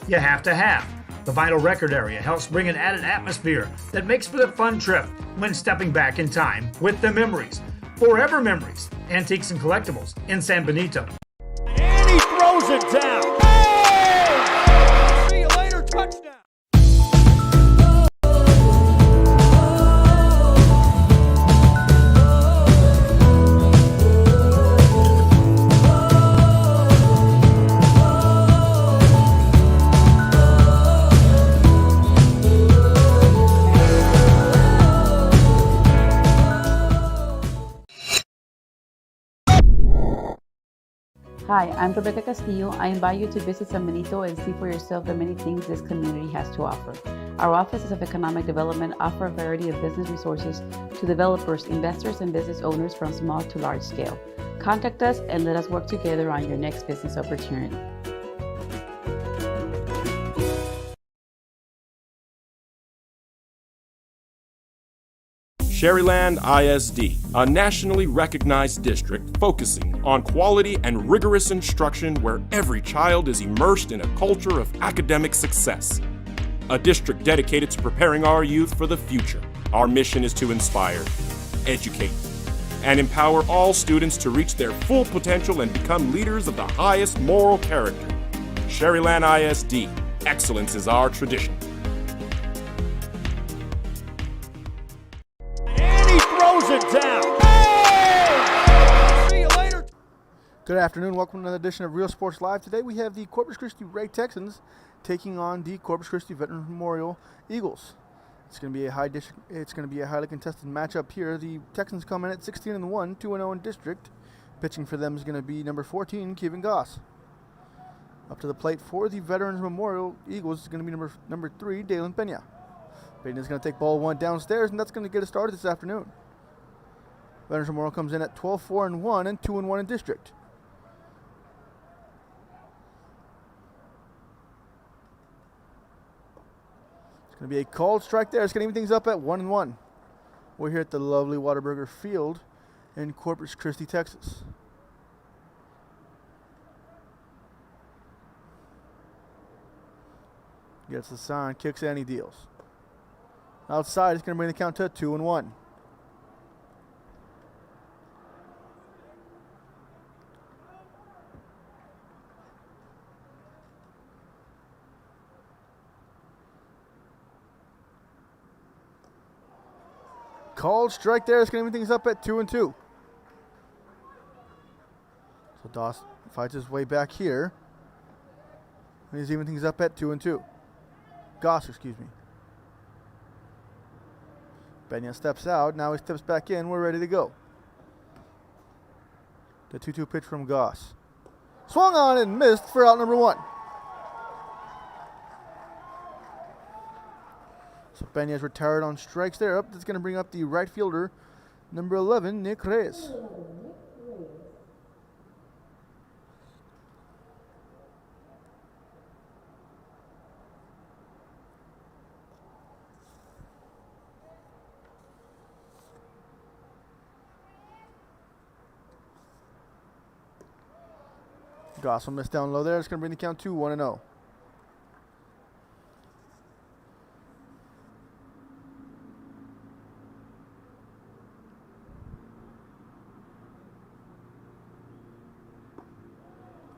you have to have. The vinyl record area helps bring an added atmosphere that makes for the fun trip when stepping back in time with the memories. Forever Memories, Antiques and Collectibles in San Benito. And he throws it down. Hey! See you later, touchdown. Hi, I'm Rebecca Castillo. I invite you to visit San Benito and see for yourself the many things this community has to offer. Our offices of economic development offer a variety of business resources to developers, investors, and business owners from small to large scale. Contact us and let us work together on your next business opportunity. Sherryland ISD, a nationally recognized district focusing on quality and rigorous instruction where every child is immersed in a culture of academic success. A district dedicated to preparing our youth for the future. Our mission is to inspire, educate, and empower all students to reach their full potential and become leaders of the highest moral character. Sherryland ISD, excellence is our tradition. It down. Hey! See you later. Good afternoon. Welcome to another edition of Real Sports Live. Today we have the Corpus Christi Ray Texans taking on the Corpus Christi Veterans Memorial Eagles. It's going to be a highly contested matchup here. The Texans come in at 16-1, 2-0 in district. Pitching for them is going to be number 14, Kevin Goss. Up to the plate for the Veterans Memorial Eagles is going to be number 3, Dalen Pena. Pena is going to take ball 1 downstairs, and that's going to get us started this afternoon. Veterans Memorial comes in at 12-4-1 and 2-1 in district. It's going to be a called strike there. It's going to even things up at 1-1. We're here at the lovely Whataburger Field in Corpus Christi, Texas. Gets the sign, kicks, and he deals. Outside, it's going to bring the count to 2-1. Called strike there. It's going to even things up at 2-2. So Doss fights his way back here. And he's even things up at 2-2. Goss, excuse me. Pena steps out. Now he steps back in. We're ready to go. The 2-2 pitch from Goss. Swung on and missed for out number 1. So Pena's retired on strikes there. Up, that's going to bring up the right fielder, number 11, Nick Reyes. Goss will miss down low there. It's going to bring the count to 1-0.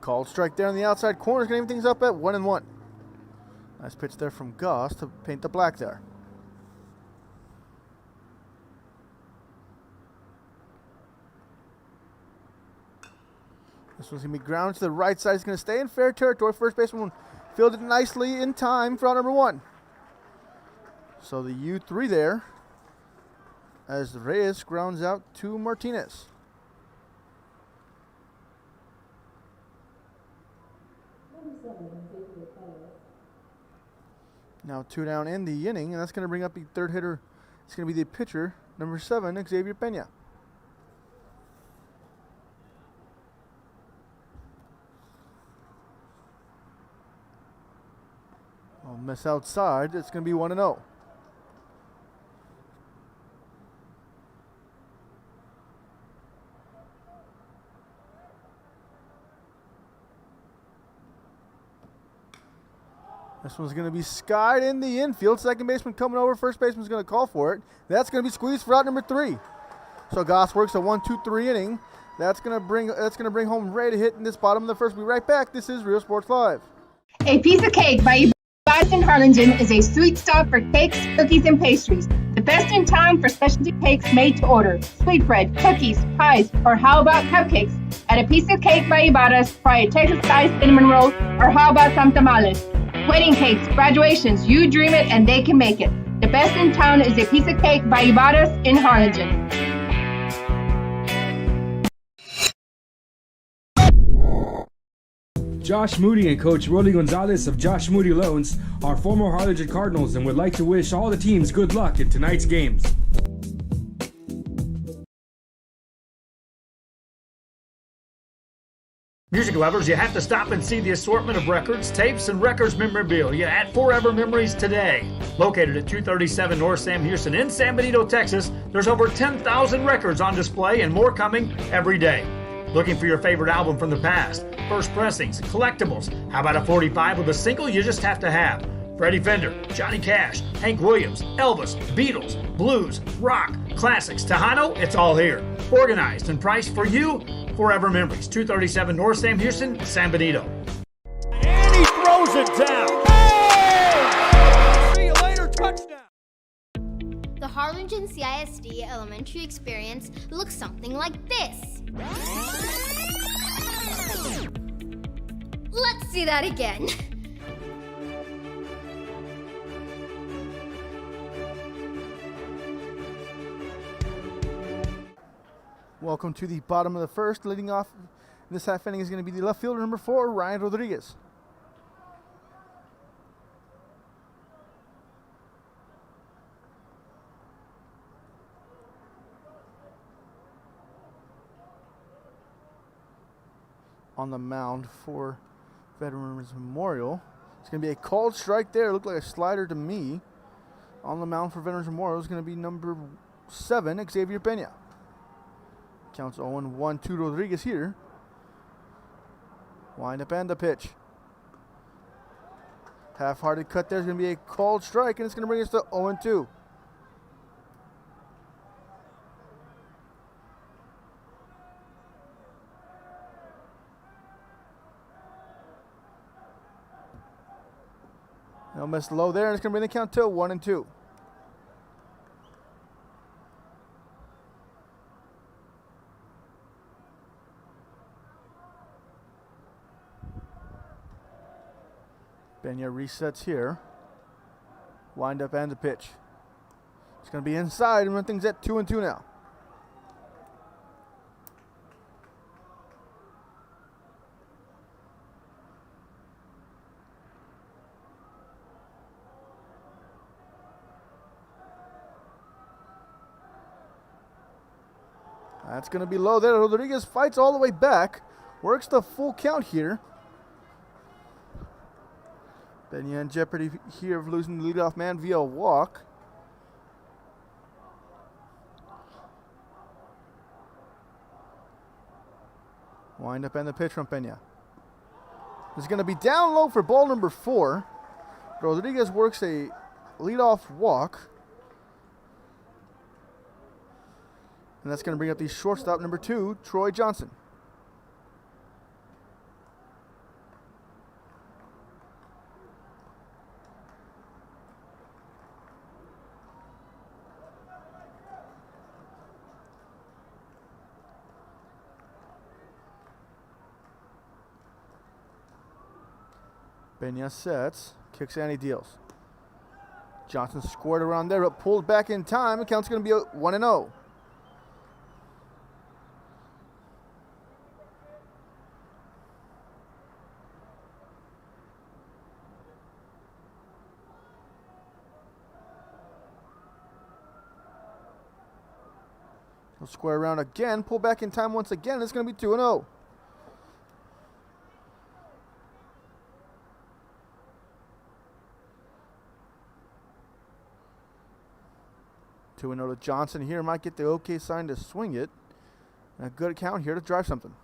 Called strike there on the outside corner. Is going to even things up at 1-1. Nice pitch there from Goss to paint the black there. This one's going to be grounded to the right side. He's going to stay in fair territory. First baseman fielded nicely in time for out number 1. So the U3 there as Reyes grounds out to Martinez. Now 2 down in the inning, and that's going to bring up the third hitter. It's going to be the pitcher, number 7, Xavier Pena. Miss outside. It's going to be 1-0. This one's going to be skied in the infield. Second baseman coming over. First baseman's going to call for it. That's going to be squeezed for out number 3. So Goss works a 1-2-3 inning. That's going to bring home Ray to hit in this bottom of the first. We'll be right back. This is Real Sports Live. A Piece of Cake by Boston Harlingen is a sweet stop for cakes, cookies, and pastries. The best in town for specialty cakes made to order. Sweetbread, cookies, pies, or how about cupcakes? At A Piece of Cake by Ibarras, try a Texas-style cinnamon roll, or how about some tamales? Wedding cakes, graduations, you dream it and they can make it. The best in town is A Piece of Cake by Ibarras in Harlingen. Josh Moody and Coach Rolly Gonzalez of Josh Moody Loans are former Harlingen Cardinals and would like to wish all the teams good luck in tonight's games. Music lovers, you have to stop and see the assortment of records, tapes, and records memorabilia at Forever Memories today. Located at 237 North Sam Houston in San Benito, Texas, there's over 10,000 records on display and more coming every day. Looking for your favorite album from the past, first pressings, collectibles? How about a 45 with a single you just have to have? Freddie Fender, Johnny Cash, Hank Williams, Elvis, Beatles, blues, rock, classics, Tejano, it's all here. Organized and priced for you. Forever Memories, 237 North Sam Houston, San Benito. And he throws it down. Hey! See you later, touchdown. The Harlingen CISD elementary experience looks something like this. Let's see that again. Welcome to the bottom of the first. Leading off this half inning is going to be the left fielder, number 4, Ryan Rodriguez. On the mound for Veterans Memorial. It's going to be a called strike there. It looked like a slider to me. On the mound for Veterans Memorial is going to be number 7, Xavier Pena. Counts 0-1 to Rodriguez here. Wind up and the pitch. Half-hearted cut there is going to be a called strike, and it's going to bring us to 0-2. No miss low there, and it's going to bring the count to 1-2. Benya resets here. Wind up and the pitch. It's going to be inside and run things at 2-2 now. That's going to be low there. Rodriguez fights all the way back. Works the full count here. Benya in jeopardy here of losing the leadoff man via a walk. Wind up and the pitch from Pena. It's going to be down low for ball number 4. Rodriguez works a leadoff walk. And that's going to bring up the shortstop number 2, Troy Johnson. Pena sets, kicks and he deals. Johnson scored around there, but pulled back in time. The count's going to be 1-0. He'll square around again, pull back in time once again. It's going to be 2-0. To Johnson here. Might get the okay sign to swing it. And a good count here to drive something.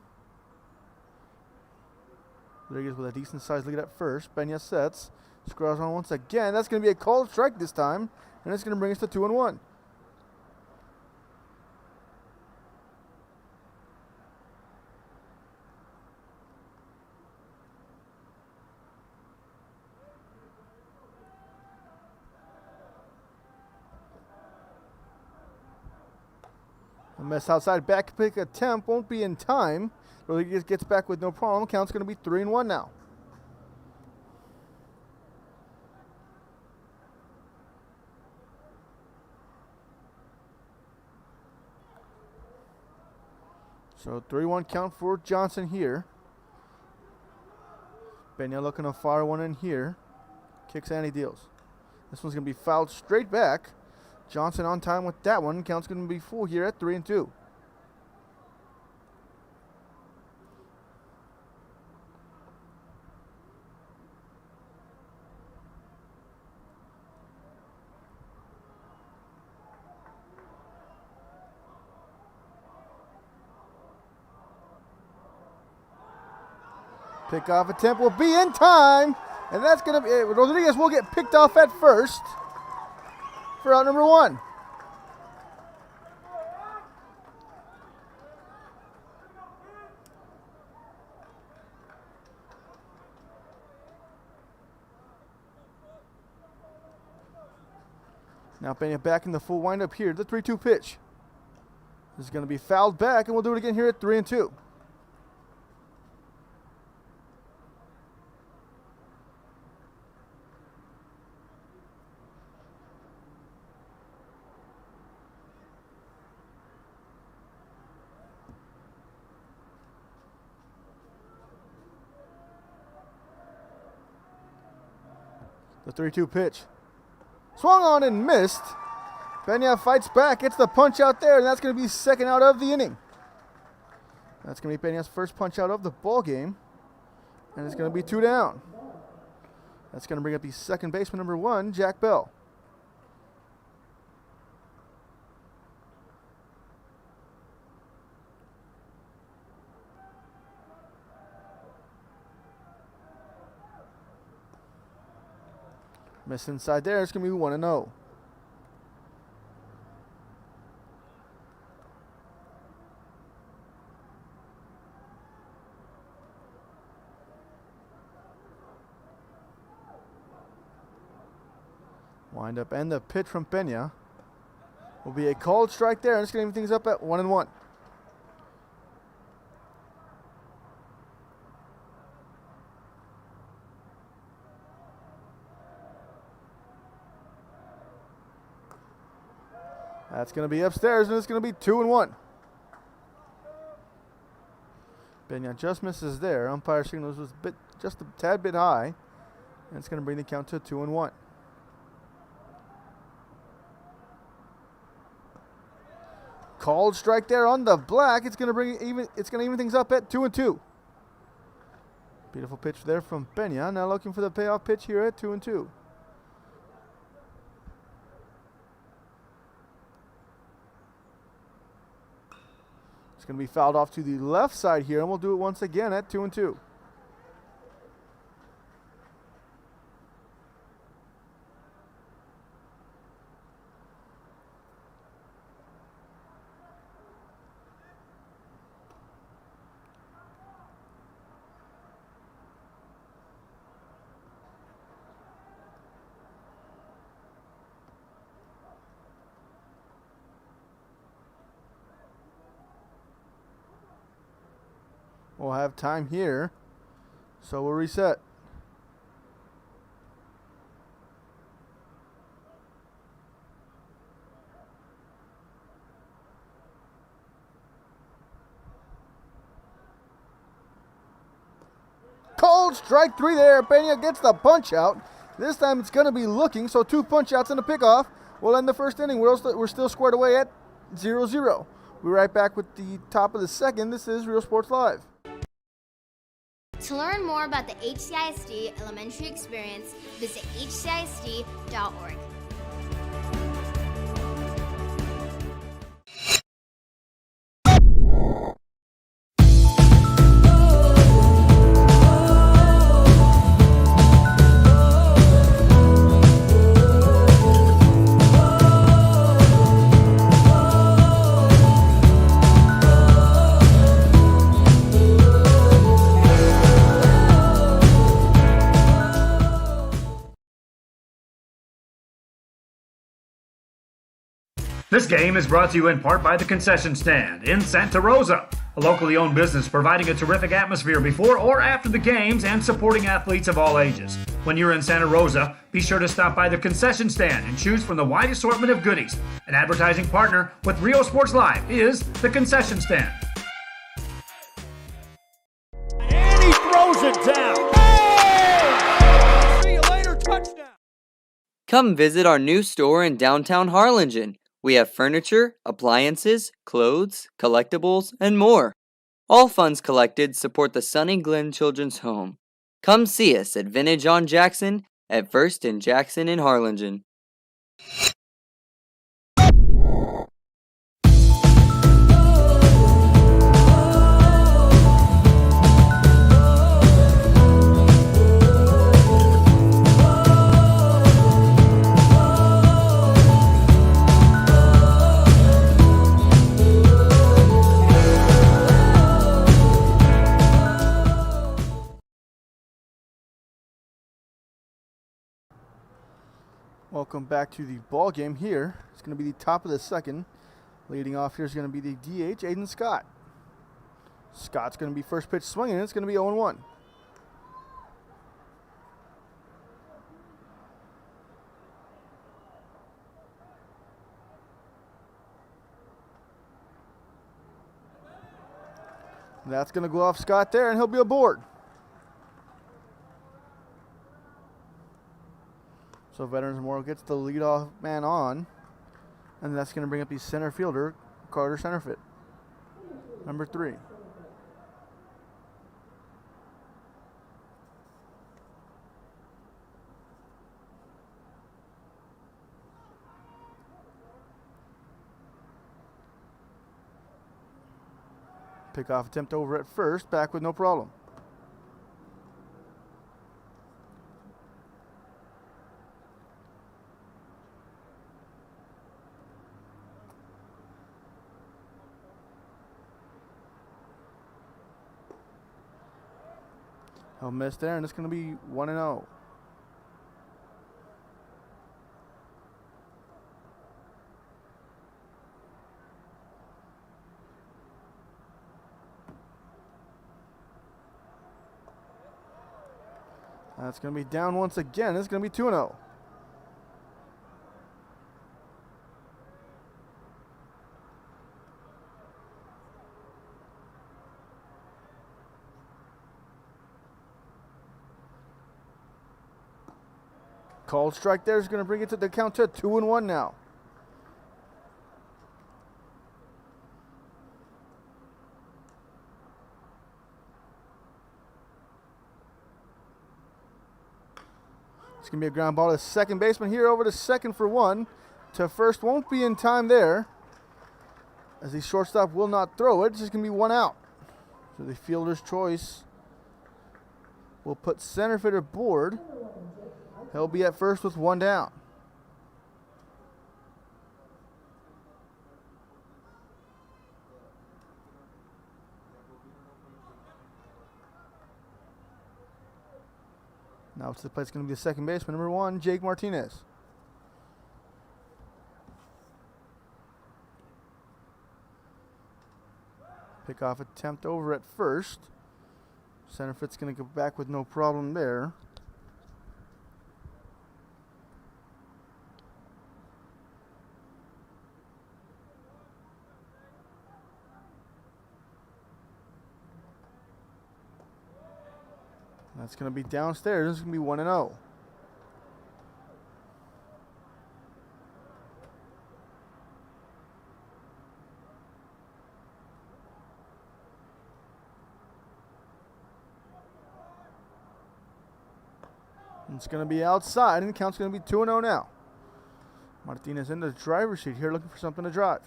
Rodriguez with a decent sized lead at first. Pena sets. Scores on once again. That's going to be a called strike this time, and it's going to bring us to 2-1. A miss outside back pick attempt won't be in time. Rodriguez gets back with no problem. Count's going to be 3-1 now. So 3-1 count for Johnson here. Pena looking to fire one in here. Kicks and he deals. This one's going to be fouled straight back. Johnson on time with that one. Count's going to be full here at 3-2. Pickoff attempt will be in time, and that's going to be Rodriguez will get picked off at first for out number 1. Now Pena back in the full windup here. The 3-2 pitch. This is going to be fouled back, and we'll do it again here at 3-2. The 3-2 pitch. Swung on and missed. Pena fights back, gets the punch out there, and that's going to be second out of the inning. That's going to be Pena's first punch out of the ball game, and it's going to be 2 down. That's going to bring up the second baseman, number 1, Jack Bell. Miss inside there. It's going to be 1-0. Wind up and the pitch from Pena will be a called strike there. And it's going to even things up at 1-1. That's going to be upstairs, and it's going to be 2-1. Pena just misses there. Umpire signals was just a tad bit high, and it's going to bring the count to 2-1. Called strike there on the black. It's going to even things up at 2-2. Beautiful pitch there from Pena. Now looking for the payoff pitch here at 2-2. It's going to be fouled off to the left side here, and we'll do it once again at 2-2. We'll have time here, so we'll reset. Called strike 3 there. Pena gets the punch out. This time it's going to be looking, so 2 punch outs and a pickoff. We'll end the first inning. We're still squared away at 0-0. We'll be right back with the top of the second. This is Real Sports Live. To learn more about the HCISD elementary experience, visit hcisd.org. This game is brought to you in part by the Concession Stand in Santa Rosa, a locally owned business providing a terrific atmosphere before or after the games and supporting athletes of all ages. When you're in Santa Rosa, be sure to stop by the Concession Stand and choose from the wide assortment of goodies. An advertising partner with Rio Sports Live is the Concession Stand. And he throws it down. Hey! See you later, touchdown. Come visit our new store in downtown Harlingen. We have furniture, appliances, clothes, collectibles, and more. All funds collected support the Sunny Glen Children's Home. Come see us at Vintage on Jackson at First and Jackson in Harlingen. Welcome back to the ball game here. It's going to be the top of the second. Leading off here is going to be the DH, Aiden Scott. Scott's going to be first pitch swinging. It's going to be 0-1. That's going to go off Scott there, and he'll be aboard. So Veterans Memorial gets the leadoff man on, and that's going to bring up the center fielder, Carter Centerfit, number 3. Pickoff attempt over at first, back with no problem. He'll miss there, and it's going to be 1-0. That's going to be down once again. It's going to be 2-0. Called strike there is going to bring it to the count to 2-1 now. It's going to be a ground ball to the second baseman here over to second for 1. To first won't be in time there, as the shortstop will not throw it. It's just going to be 1 out. So the fielder's choice will put center fielder aboard. He'll be at first with 1 down. Now to the plate is going to be the second baseman, number 1, Jake Martinez. Pickoff attempt over at first. Centerfit's going to go back with no problem there. That's going to be downstairs. This is going to be 1-0. It's going to be outside, and the count's going to be 2-0 now. Martinez in the driver's seat here looking for something to drive.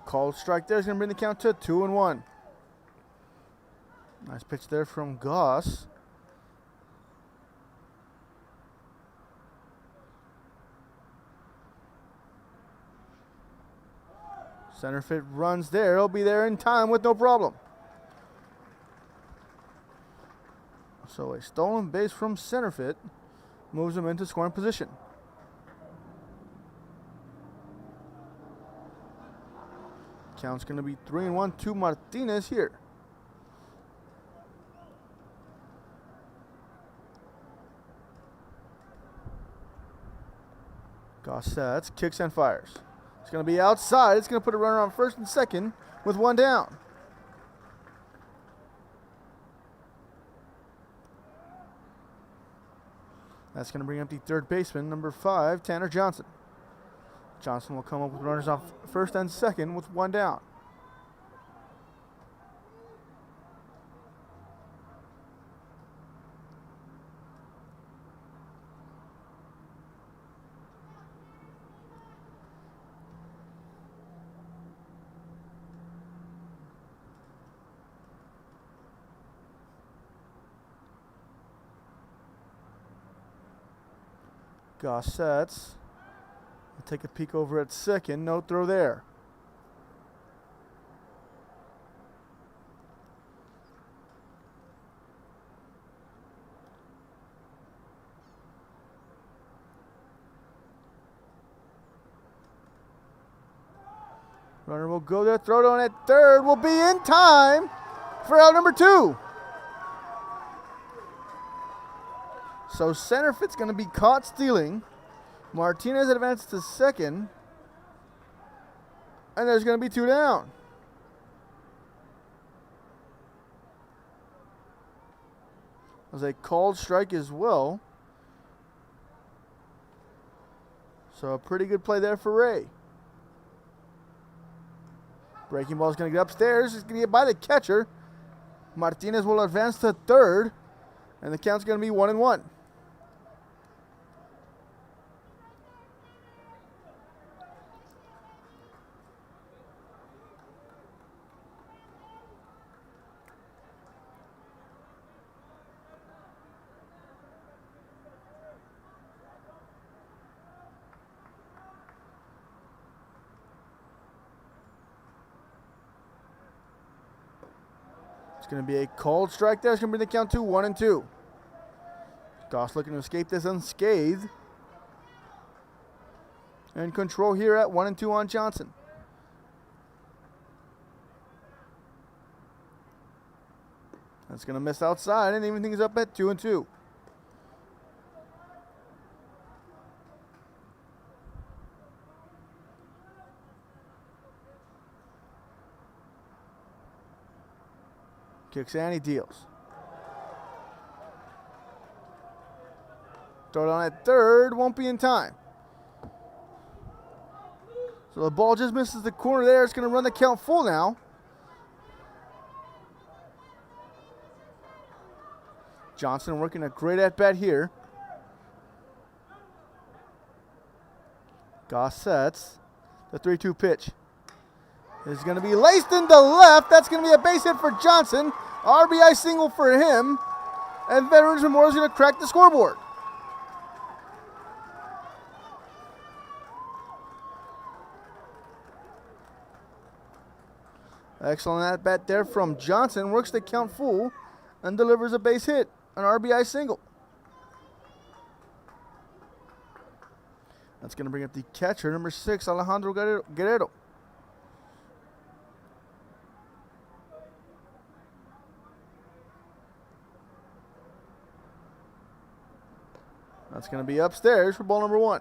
Called strike there is going to bring the count to 2-1. Nice pitch there from Goss. Center field runs there. He'll be there in time with no problem. So a stolen base from center field moves him into scoring position. Count's going to be 3-1 to Martinez here. Gossett kicks and fires. It's going to be outside. It's going to put a runner on first and second with one down. That's going to bring up the third baseman, number 5, Tanner Johnson. Johnson will come up with runners on first and second with one down. Gossett's will take a peek over at second. No throw there. Runner will go there. Throw down at third. Will be in time for out number 2. So center field's going to be caught stealing. Martinez advances to second. And there's going to be 2 down. That was a called strike as well. So a pretty good play there for Ray. Breaking ball is going to get upstairs. It's going to get by the catcher. Martinez will advance to third. And the count's going to be 1-1. It's going to be a called strike there. It's going to bring the count to 1-2. Goss looking to escape this unscathed. And control here at 1-2 on Johnson. That's going to miss outside and even things up at 2-2. Kicks and he deals. Throw it on at third, won't be in time. So the ball just misses the corner there. It's going to run the count full now. Johnson working a great at-bat here. Gossett's the 3-2 pitch. It's going to be laced into left. That's going to be a base hit for Johnson. RBI single for him. And Veterans Memorial is going to crack the scoreboard. Excellent at-bat there from Johnson. Works the count full and delivers a base hit. An RBI single. That's going to bring up the catcher, number 6, Alejandro Guerrero. That's going to be upstairs for ball number 1.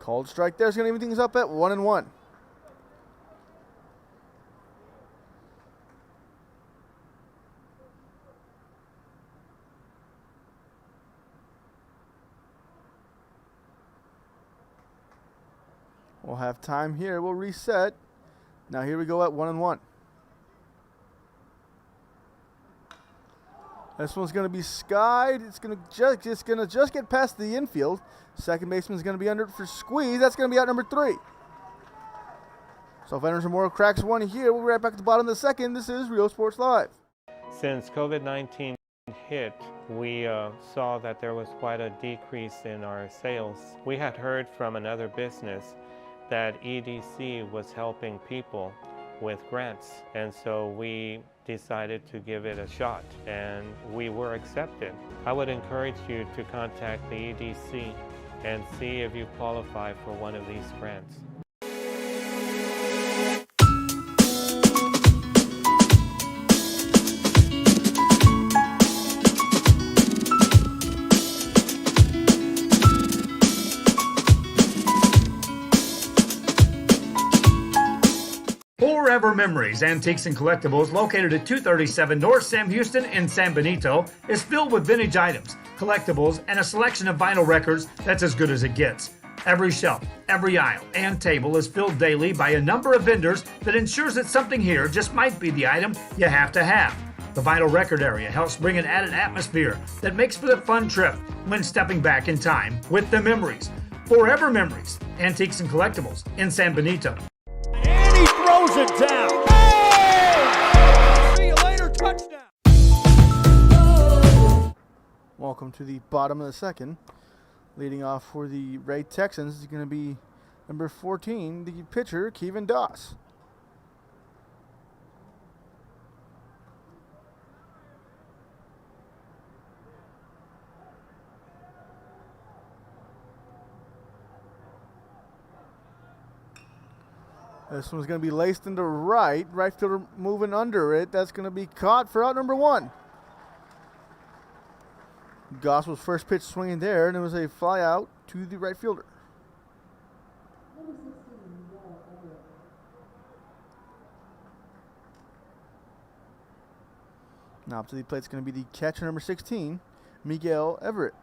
Called strike there is going to even things up at 1-1. We'll have time here. We'll reset. Now here we go at 1-1. This one's going to be skied. It's going to just get past the infield. Second baseman's going to be under it for squeeze. That's going to be out number 3. So Veterans Memorial cracks one here. We'll be right back at the bottom of the second. This is Real Sports Live. Since COVID-19 hit, we saw that there was quite a decrease in our sales. We had heard from another business that EDC was helping people with grants, and so we decided to give it a shot, and we were accepted. I would encourage you to contact the EDC and see if you qualify for one of these grants. Forever Memories Antiques and Collectibles, located at 237 North Sam Houston in San Benito, is filled with vintage items, collectibles, and a selection of vinyl records that's as good as it gets. Every shelf, every aisle, and table is filled daily by a number of vendors that ensures that something here just might be the item you have to have. The vinyl record area helps bring an added atmosphere that makes for the fun trip when stepping back in time with the memories. Forever Memories Antiques and Collectibles in San Benito. And he throws it down. Hey! See you later, touchdown. Welcome to the bottom of the second. Leading off for the Ray Texans is going to be number 14, the pitcher, Kevin Doss. This one's going to be laced into right. Right fielder moving under it. That's going to be caught for out number one. Goss' first pitch swinging there, and it was a fly out to the right fielder. Now up to the plate is going to be the catcher, number 16, Miguel Everett.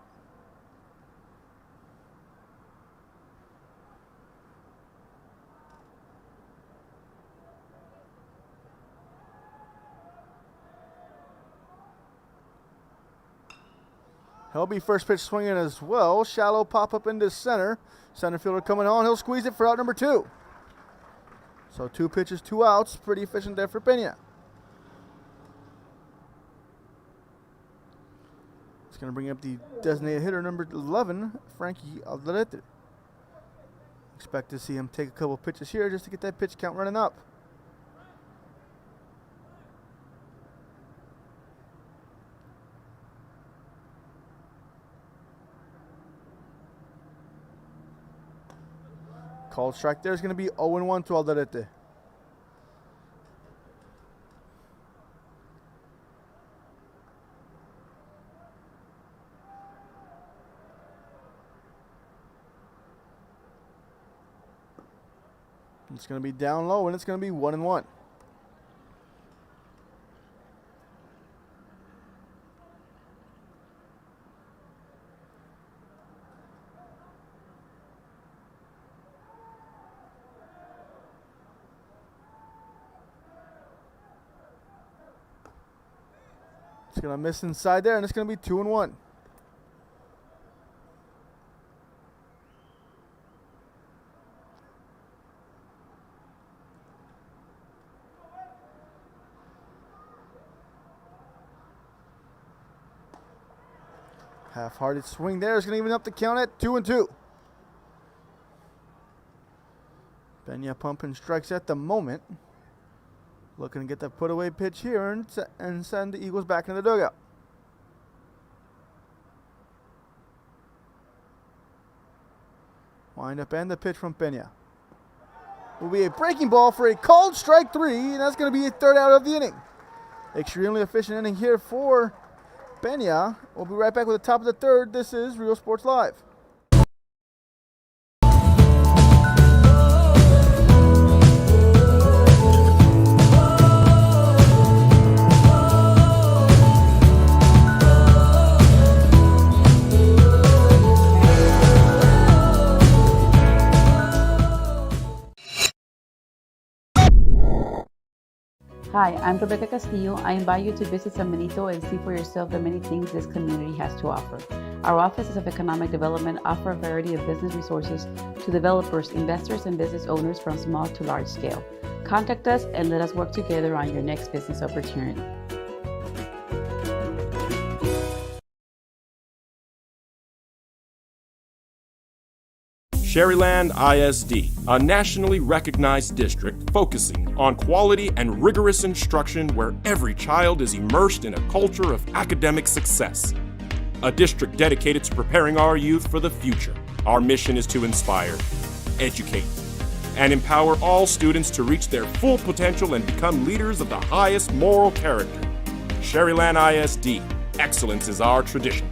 He'll be first pitch swinging as well. Shallow pop up into center. Center fielder coming on. He'll squeeze it for out number two. So 2 pitches, 2 outs. Pretty efficient there for Pena. It's going to bring up the designated hitter, number 11, Frankie Alderete. Expect to see him take a couple pitches here just to get that pitch count running up. Called strike there is going to be 0-1 to Alderete. It's going to be down low, and it's going to be 1-1. It's going to miss inside there, and it's going to be 2-1. Half-hearted swing there is going to even up the count at 2-2. Pena pumping strikes at the moment. Looking to get that put-away pitch here and send the Eagles back in the dugout. Wind up and the pitch from Pena. Will be a breaking ball for a called strike 3, and that's going to be a third out of the inning. Extremely efficient inning here for Pena. We'll be right back with the top of the third. This is Real Sports Live. Hi, I'm Rebecca Castillo. I invite you to visit San Benito and see for yourself the many things this community has to offer. Our offices of economic development offer a variety of business resources to developers, investors, and business owners from small to large scale. Contact us and let us work together on your next business opportunity. Sherryland ISD, a nationally recognized district focusing on quality and rigorous instruction where every child is immersed in a culture of academic success. A district dedicated to preparing our youth for the future. Our mission is to inspire, educate, and empower all students to reach their full potential and become leaders of the highest moral character. Sherryland ISD, excellence is our tradition.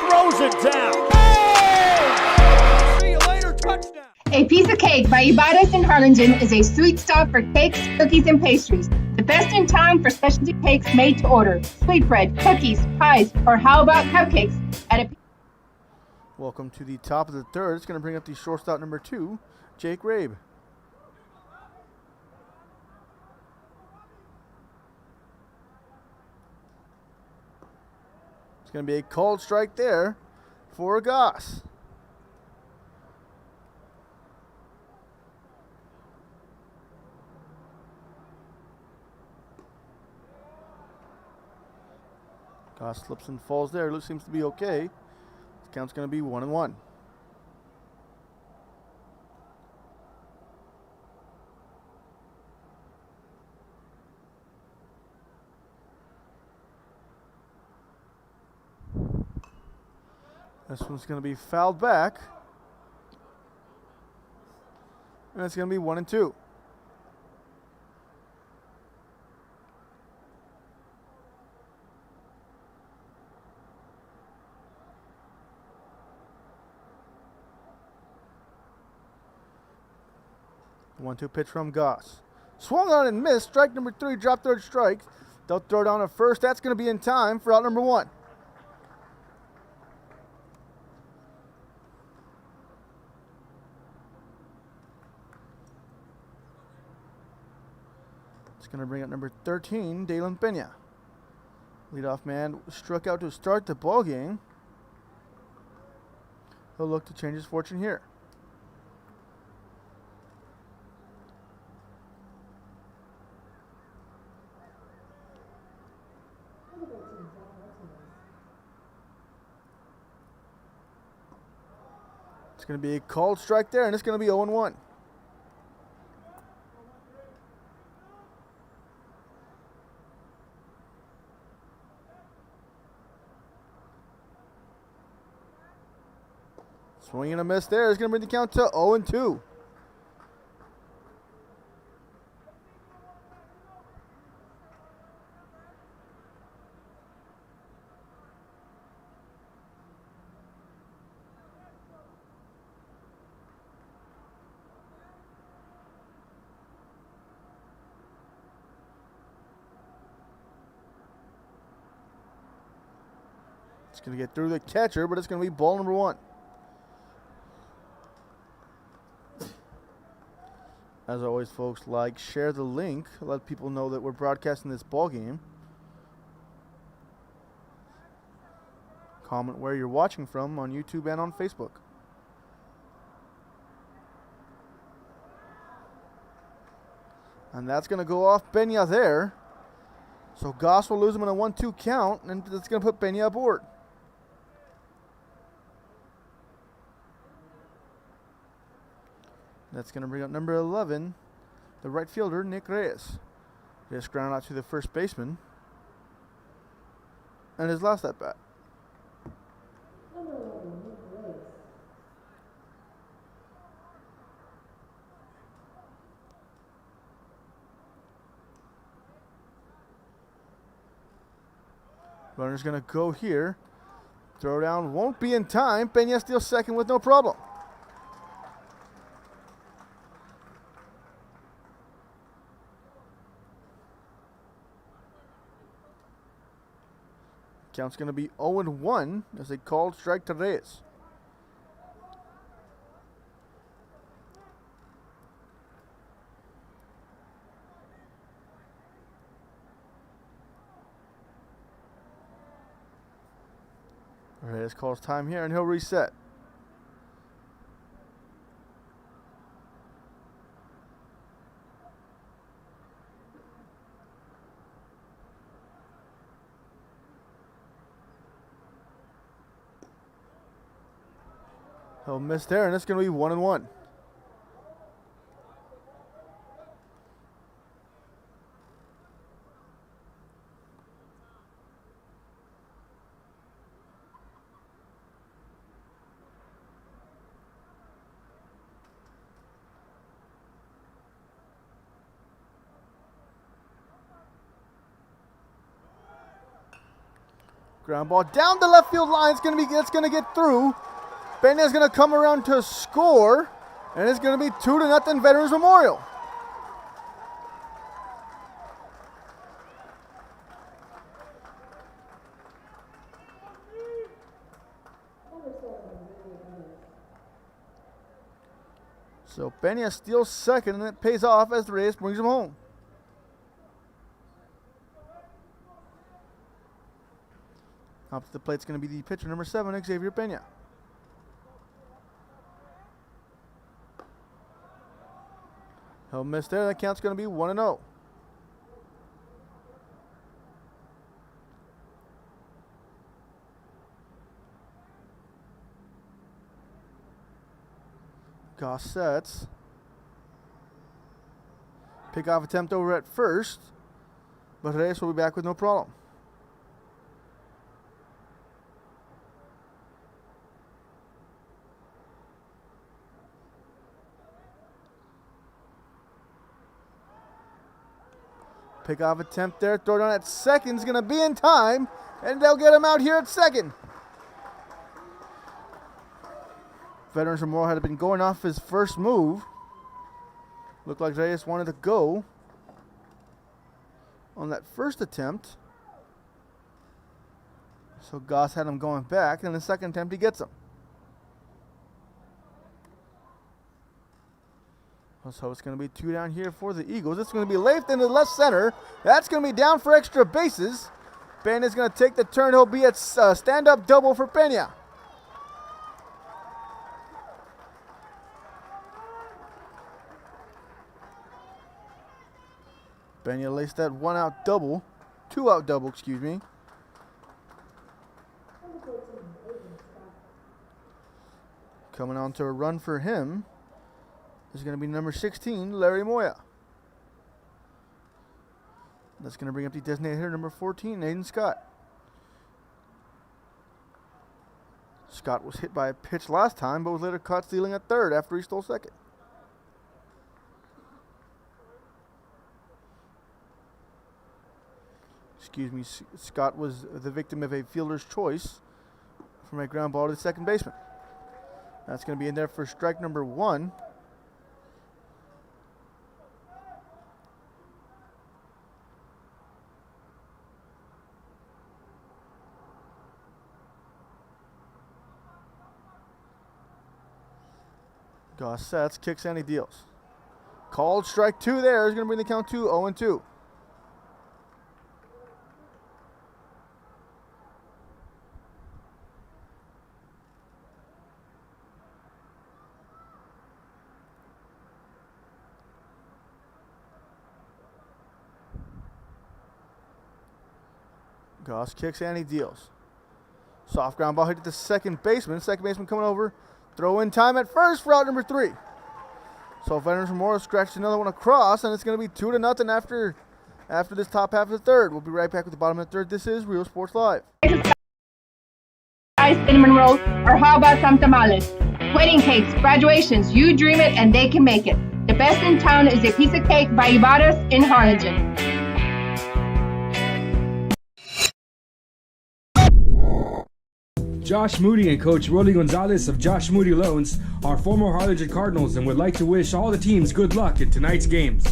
Throws it down. Hey! See you later, touchdown. A Piece of Cake by Ibadas in Harlingen is a sweet stop for cakes, cookies, and pastries. The best in town for specialty cakes made to order. Sweetbread, cookies, pies, or how about cupcakes at a... Welcome to the top of the third. It's going to bring up the shortstop number 2, Jake Rabe. It's going to be a called strike there for Goss. Goss slips and falls there. Looks seems to be okay. This count's going to be 1-1. This one's going to be fouled back. And it's going to be 1-2. The 1-2 pitch from Goss. Swung on and missed. Strike number 3, drop third strike. They'll throw down a first. That's going to be in time for out number 1. Going to bring up number 13, Dalen Pena. Leadoff man struck out to start the ball game. He'll look to change his fortune here. It's going to be a called strike there, and it's going to be 0-1. Swing and a miss there is going to bring the count to 0-2. It's going to get through the catcher, but it's going to be ball number 1. As always, folks, like, share the link, let people know that we're broadcasting this ball game. Comment where you're watching from on YouTube and on Facebook. And that's going to go off Pena there. So Goss will lose him in a 1-2 count, and that's going to put Pena aboard. That's going to bring up number 11, the right fielder, Nick Reyes. Just ground out to the first baseman. And his last at bat. Runner's going to go here. Throw down won't be in time. Pena steals second with no problem. Count's going to be 0-1 as they called strike to Reyes. Reyes calls time here, and he'll reset. He'll miss there, and it's going to be 1-1. Ground ball down the left field line. It's going to get through. Peña's going to come around to score, and it's going to be 2-0 Veterans Memorial. So Peña steals second, and it pays off as Reyes brings him home. Up to the plate is going to be the pitcher, number 7, Xavier Peña. He'll miss there. That count's going to be 1-0. Goss sets. Pickoff attempt over at first, but Reyes will be back with no problem. Pickoff attempt there, throw down at second is going to be in time, and they'll get him out here at second. Veterans Memorial had been going off his first move. Looked like Reyes wanted to go on that first attempt. So Goss had him going back, and the second attempt he gets him. So it's going to be 2 down here for the Eagles. It's going to be left into the left center. That's going to be down for extra bases. Peña's going to take the turn. He'll be at stand-up double for Peña. Peña laced that 2-out double, excuse me. Coming on to a run for him is going to be number 16, Larry Moya. That's going to bring up the designated hitter, number 14, Aiden Scott. Scott was hit by a pitch last time, but was later caught stealing at third after he stole second. Excuse me, Scott was the victim of a fielder's choice from a ground ball to the second baseman. That's going to be in there for strike number 1. Goss sets, kicks, and he deals. Called strike 2 there is going to bring the count to 0-2. Goss kicks and he deals. Soft ground ball hit to the second baseman. Second baseman coming over. Throw in time at first for out number 3. So Veterans Memorial scratched another one across, and it's going to be 2-0 after this top half of the third. We'll be right back with the bottom of the third. This is Real Sports Live. Cinnamon rolls, or how about some tamales? Wedding cakes, graduations, you dream it and they can make it. The best in town is a piece of cake by Ibarra's in Harlingen. Josh Moody and Coach Rolly Gonzalez of Josh Moody Loans are former Harlingen Cardinals and would like to wish all the teams good luck in tonight's games.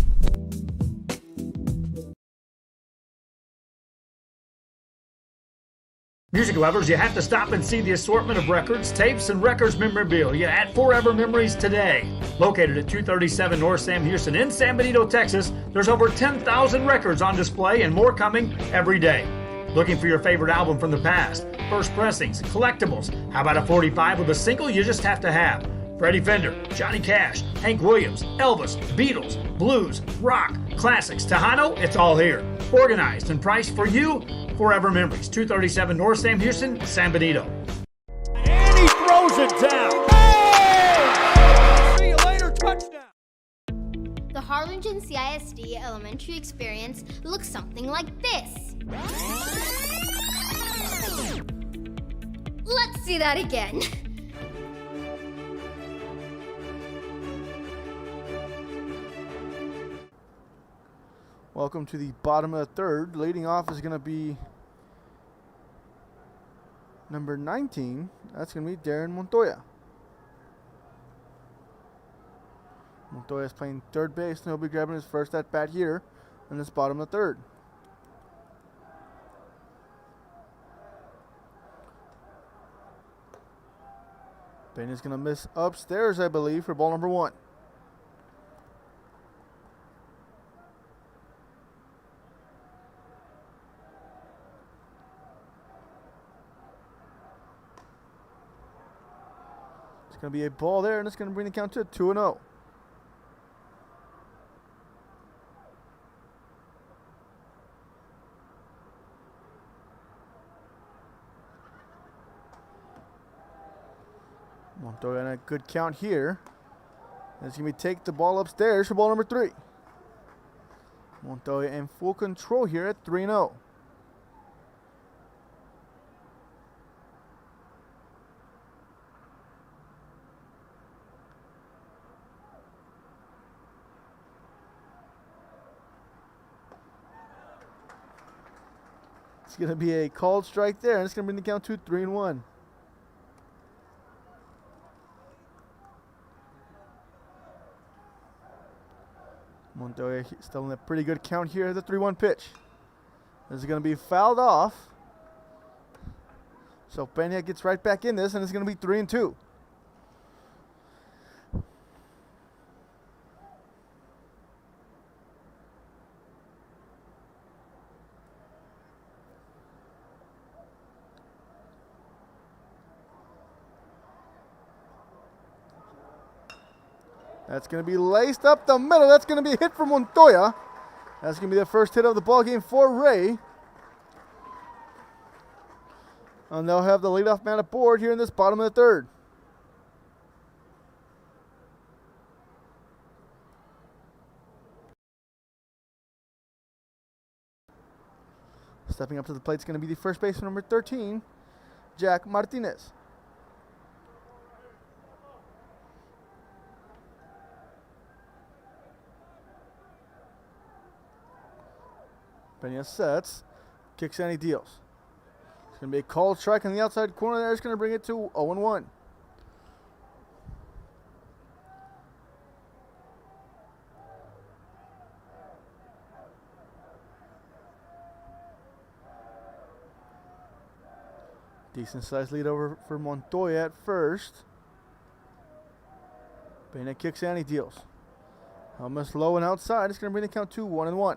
Music lovers, you have to stop and see the assortment of records, tapes, and records memorabilia at Forever Memories today. Located at 237 North Sam Houston in San Benito, Texas, there's over 10,000 records on display and more coming every day. Looking for your favorite album from the past? First pressings, collectibles. How about a 45 with a single you just have to have? Freddie Fender, Johnny Cash, Hank Williams, Elvis, Beatles, blues, rock, classics, Tejano, it's all here. Organized and priced for you. Forever Memories, 237 North Sam Houston, San Benito. And he throws it down. Hey! See you later, touchdown. The Harlingen CISD elementary experience looks something like this. Let's see that again. Welcome to the bottom of the third. Leading off is going to be number 19. That's going to be Darren Montoya. Montoya is playing third base, and he'll be grabbing his first at bat here in this bottom of the third. Peña's going to miss upstairs, I believe, for ball number 1. It's going to be a ball there, and it's going to bring the count to 2-0. Montoya on a good count here. It's going to be take the ball upstairs for ball number 3. Montoya in full control here at 3-0. It's going to be a called strike there, and it's going to bring the count to 3-1. Montoya still in a pretty good count here at the 3-1 pitch. This is going to be fouled off. So Peña gets right back in this, and it's going to be 3-2. That's going to be laced up the middle. That's going to be a hit from Montoya. That's going to be the first hit of the ball game for Ray. And they'll have the leadoff man aboard here in this bottom of the third. Stepping up to the plate is going to be the first baseman, number 13, Jack Martinez. Peña sets, kicks and he deals. It's going to be a called strike on the outside corner there. It's going to bring it to 0-1. Decent sized lead over for Montoya at first. Peña kicks and he deals. Almost low and outside. It's going to bring the count to 1-1.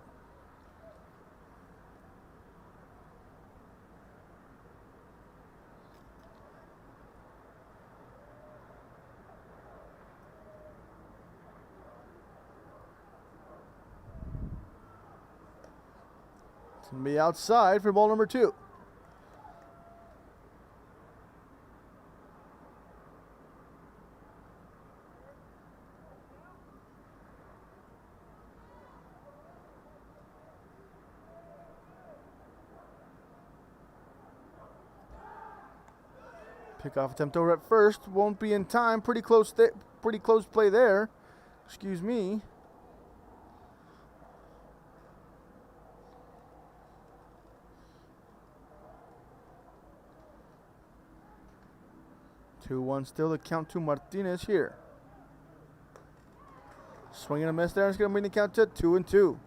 It's going to be outside for ball number 2. Pickoff attempt over at first. Won't be in time. Pretty close play there. Excuse me. Two one still the count to Martinez here. Swing and a miss there. It's going to bring the count to 2-2.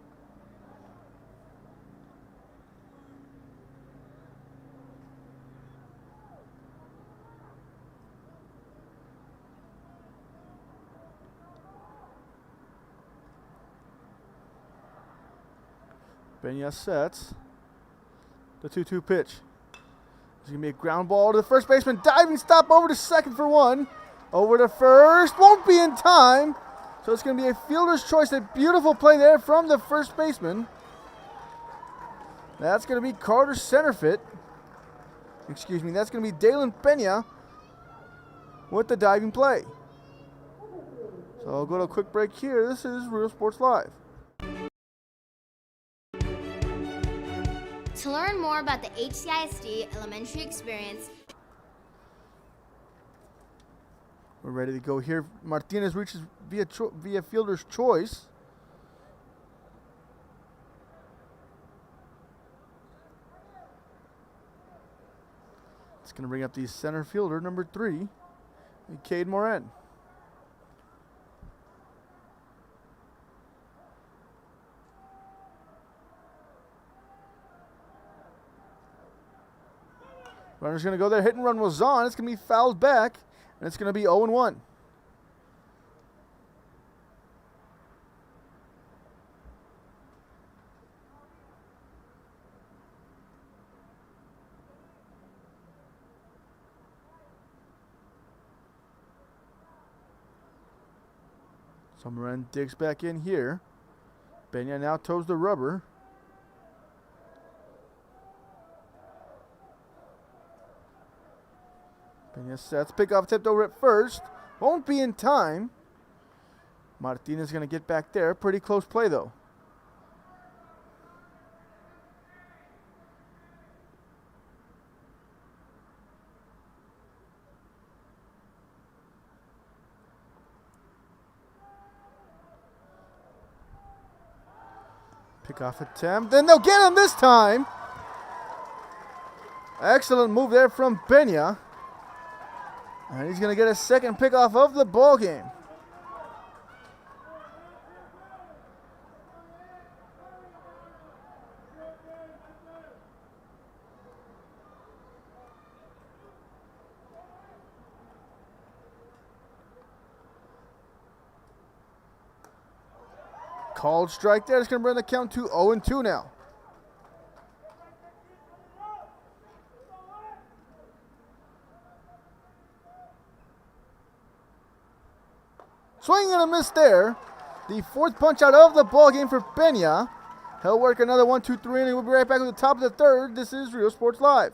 Peña sets. The 2-2 pitch. It's going to be a ground ball to the first baseman. Diving stop over to second for one. Over to first. Won't be in time. So it's going to be a fielder's choice. A beautiful play there from the first baseman. That's going to be Carter Centerfit. Excuse me. That's going to be Dalen Pena with the diving play. So I'll go to a quick break here. This is Real Sports Live. To learn more about the HCISD elementary experience, we're ready to go here. Martinez reaches via fielder's choice. It's going to bring up the center fielder, number 3, Cade Moran. Runner's going to go there. Hit and run was on. It's going to be fouled back, and it's going to be 0-1. So Moran digs back in here. Pena now toes the rubber. Pena sets, pickoff tipped over at first. Won't be in time. Martinez going to get back there. Pretty close play though. Pickoff attempt, and they'll get him this time. Excellent move there from Pena. And he's going to get a second pickoff of the ball game. Called strike there. It's going to bring the count to 0-2 now. Swing and a miss there. The fourth punch out of the ball game for Pena. He'll work another 1-2-3, and we'll be right back with the top of the third. This is Real Sports Live.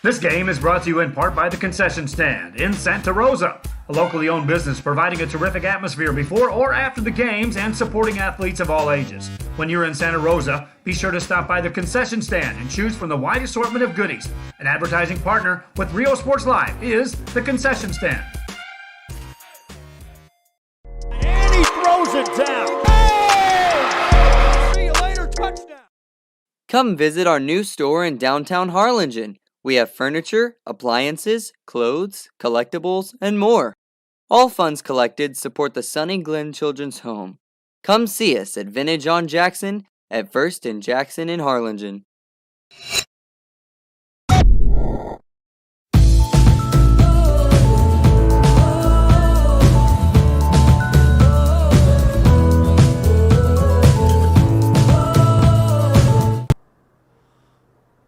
This game is brought to you in part by the Concession Stand in Santa Rosa, a locally owned business providing a terrific atmosphere before or after the games and supporting athletes of all ages. When you're in Santa Rosa, be sure to stop by the Concession Stand and choose from the wide assortment of goodies. An advertising partner with Real Sports Live is the Concession Stand. And he throws it down. Oh! See you later, touchdown. Come visit our new store in downtown Harlingen. We have furniture, appliances, clothes, collectibles, and more. All funds collected support the Sunny Glen Children's Home. Come see us at Vintage on Jackson at First and Jackson in Harlingen.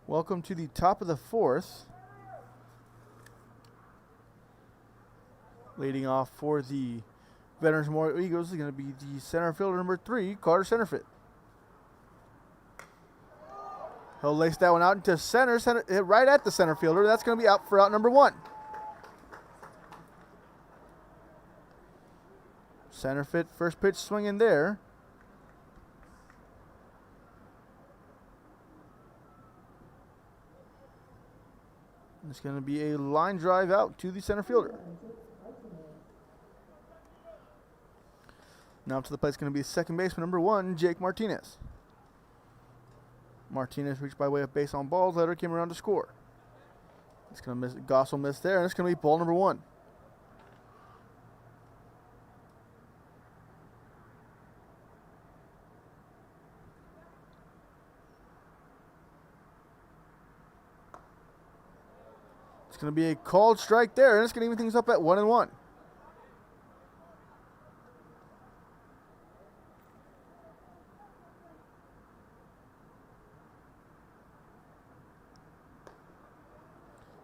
Welcome to the top of the fourth. Leading off for the Veterans Memorial Eagles is going to be the center fielder number 3, Carter Centerfit. He'll lace that one out into center, right at the center fielder. That's going to be out for out number 1. Centerfit, first pitch swinging there. It's going to be a line drive out to the center fielder. Now up to the plate is going to be second baseman number 1, Jake Martinez. Martinez reached by way of base on balls. Letter came around to score. It's going to miss. Goss will miss there, and it's going to be ball number 1. It's going to be a called strike there, and it's going to even things up at 1-1.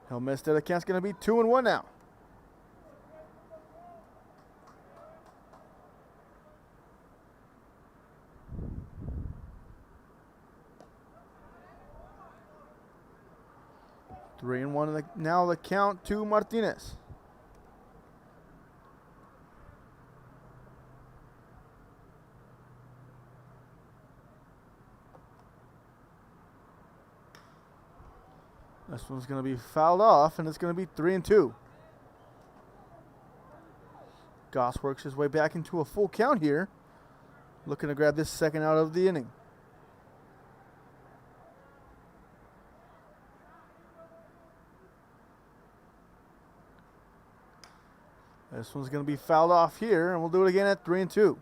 He'll miss there. The count's going to be 2-1 now. Three and one. Now the count to Martinez. This one's going to be fouled off, and it's going to be 3-2. Goss works his way back into a full count here, looking to grab this second out of the inning. This one's going to be fouled off here, and we'll do it again at 3-2.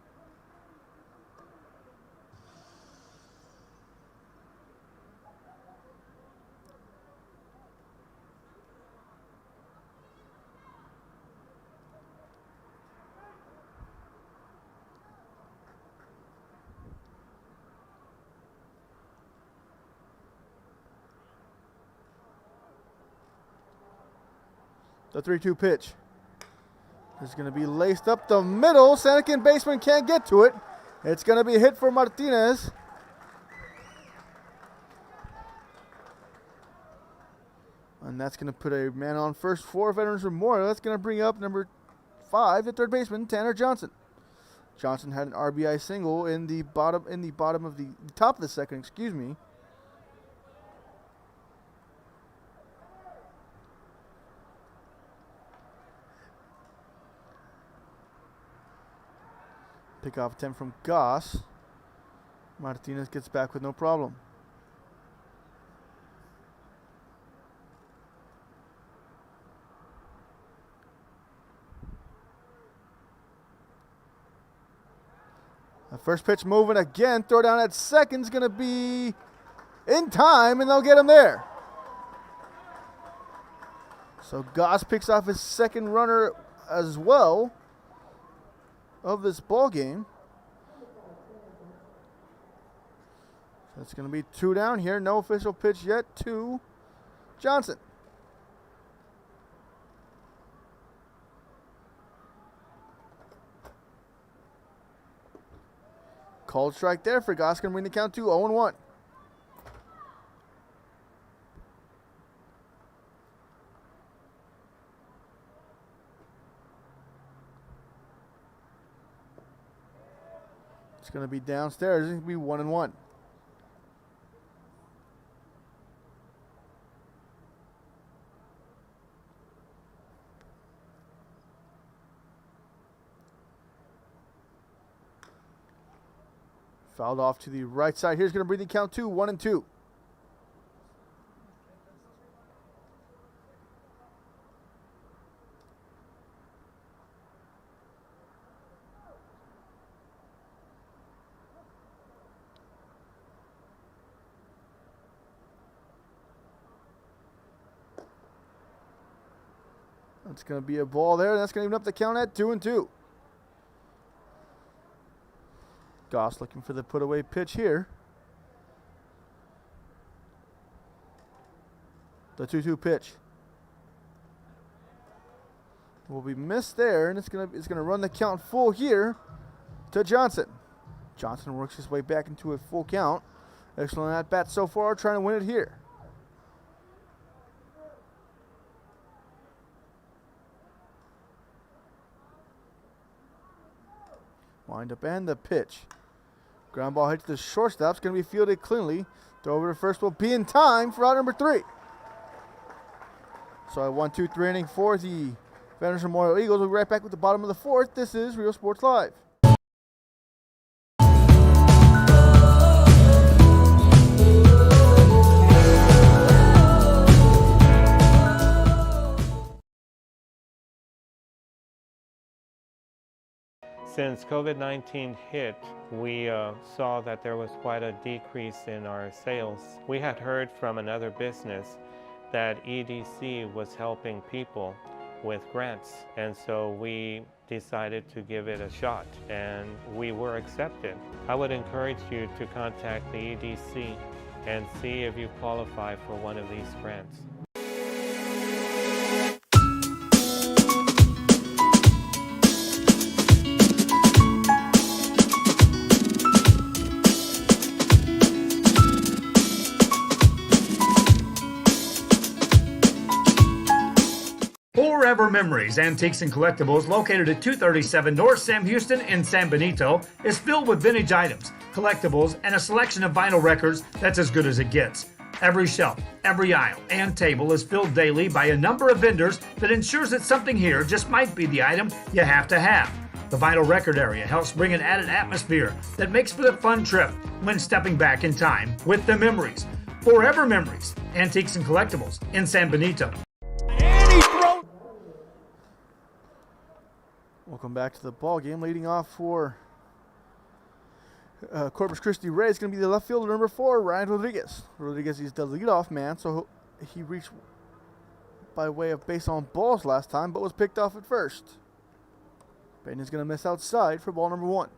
The 3-2 pitch is going to be laced up the middle. Second baseman can't get to it. It's going to be a hit for Martinez. And that's going to put a man on first for Veterans Memorial. That's going to bring up number 5, the third baseman, Tanner Johnson. Johnson had an RBI single in the top of the second, excuse me. Pick-off attempt from Goss. Martinez gets back with no problem. The first pitch moving again. Throw down at second's going to be in time, and they'll get him there. So Goss picks off his second runner as well of this ball game. So it's going to be 2 down here. No official pitch yet to Johnson. Called strike there for Goss. Going to bring the count to 0-1. It's going to be downstairs. It's going to be 1-1. Fouled off to the right side. Here's going to bring the count to 1-2. That's going to be a ball there. That's going to even up the count at 2-2. Goss looking for the put-away pitch here. The 2-2 pitch will be missed there, and it's gonna run the count full here to Johnson. Johnson works his way back into a full count. Excellent at bat so far, trying to win it here. Wind up and the pitch. Ground ball hits the shortstop. It's going to be fielded cleanly. Throw over to first will be in time for out number 3. So a 1-2-3 inning for the Veterans Memorial Eagles. We'll be right back with the bottom of the 4th. This is Real Sports Live. Since COVID-19 hit, we saw that there was quite a decrease in our sales. We had heard from another business that EDC was helping people with grants, and so we decided to give it a shot, and we were accepted. I would encourage you to contact the EDC and see if you qualify for one of these grants. Forever Memories, Antiques and Collectibles, located at 237 North Sam Houston in San Benito, is filled with vintage items, collectibles, and a selection of vinyl records that's as good as it gets. Every shelf, every aisle, and table is filled daily by a number of vendors that ensures that something here just might be the item you have to have. The vinyl record area helps bring an added atmosphere that makes for the fun trip when stepping back in time with the memories. Forever Memories, Antiques and Collectibles in San Benito. Welcome back to the ball game. Leading off for Corpus Christi Ray is going to be the left fielder, number 4, Ryan Rodriguez. Rodriguez is the leadoff man, so he reached by way of base on balls last time, but was picked off at first. Aiden is going to miss outside for ball number 1.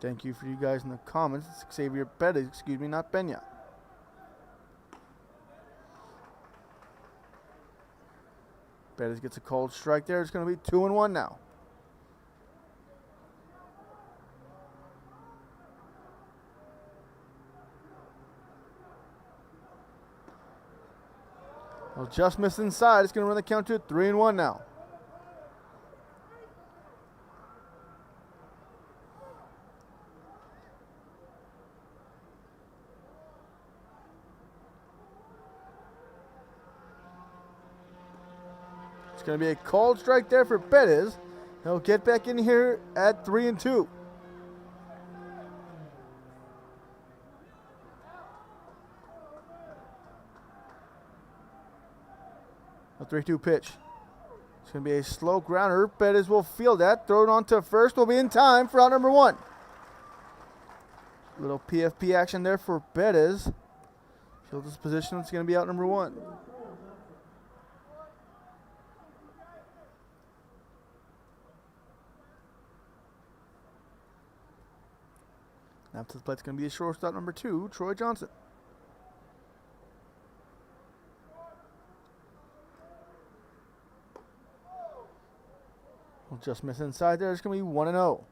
Thank you for you guys in the comments. It's Xavier Bettis, excuse me, not Benya. Bettis gets a called strike there. It's going to be 2-1 now. Well, just missed inside. It's going to run the count to 3-1 now. It's going to be a called strike there for Bettis. He'll get back in here at 3-2. A 3-2 pitch. It's going to be a slow grounder. Bettis will field that. Throw it on to first. Will be in time for out number 1. Little PFP action there for Bettis. Field this position. It's going to be out number 1. Now to the plate, it's going to be a shortstop number 2, Troy Johnson. We'll just miss inside there. It's going to be 1-0.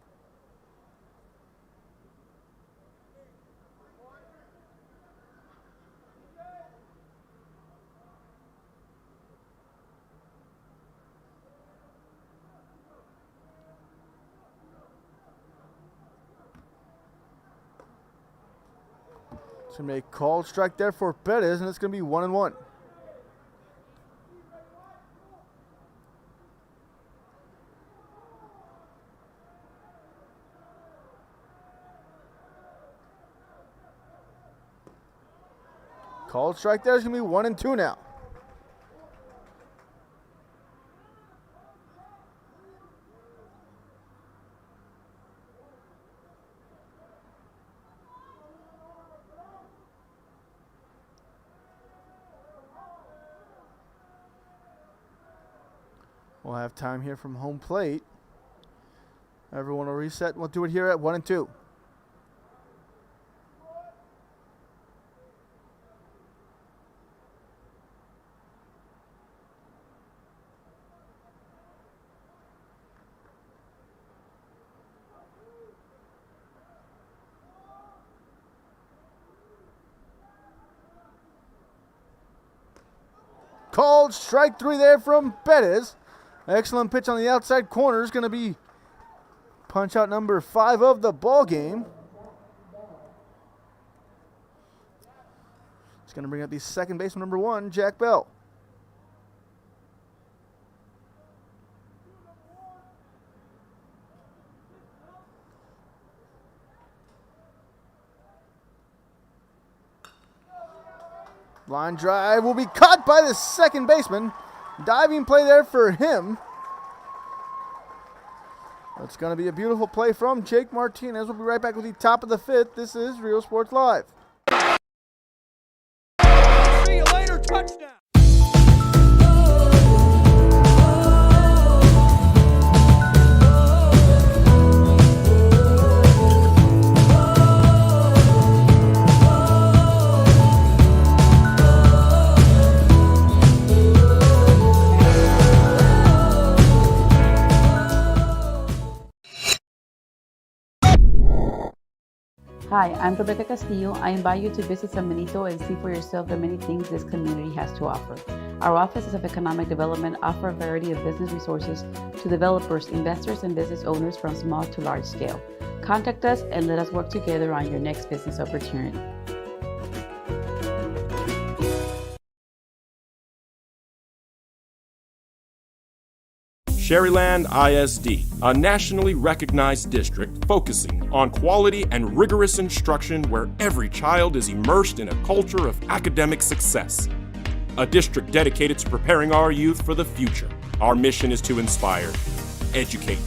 It's going to be a called strike there for Bettis, and it's going to be 1-1. Called strike there is going to be 1-2 now. We'll have time here from home plate. Everyone will reset. We'll do it here at 1-2. Called strike 3 there from Bettis. Excellent pitch on the outside corner is going to be punch out number 5 of the ball game. It's going to bring up the second baseman, number 1, Jack Bell. Line drive will be caught by the second baseman. Diving play there for him. That's going to be a beautiful play from Jake Martinez. We'll be right back with the top of the 5th. This is Real Sports Live. See you later, touchdown. Hi, I'm Rebecca Castillo. I invite you to visit San Benito and see for yourself the many things this community has to offer. Our offices of economic development offer a variety of business resources to developers, investors, and business owners from small to large scale. Contact us and let us work together on your next business opportunity. Sherryland ISD, a nationally recognized district focusing on quality and rigorous instruction where every child is immersed in a culture of academic success. A district dedicated to preparing our youth for the future. Our mission is to inspire, educate,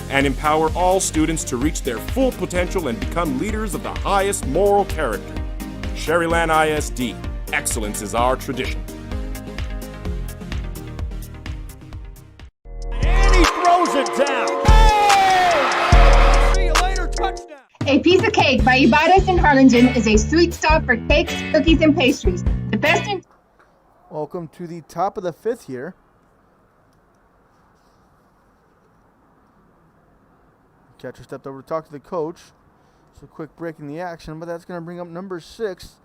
and empower all students to reach their full potential and become leaders of the highest moral character. Sherryland ISD, excellence is our tradition. Throws it down. Hey! See you later, touchdown. A Piece of Cake by Ibadas in Harlingen is a sweet stop for cakes, cookies, and pastries. The best in... Welcome to the top of the 5th here. Catcher stepped over to talk to the coach. So quick break in the action, but that's going to bring up number 6,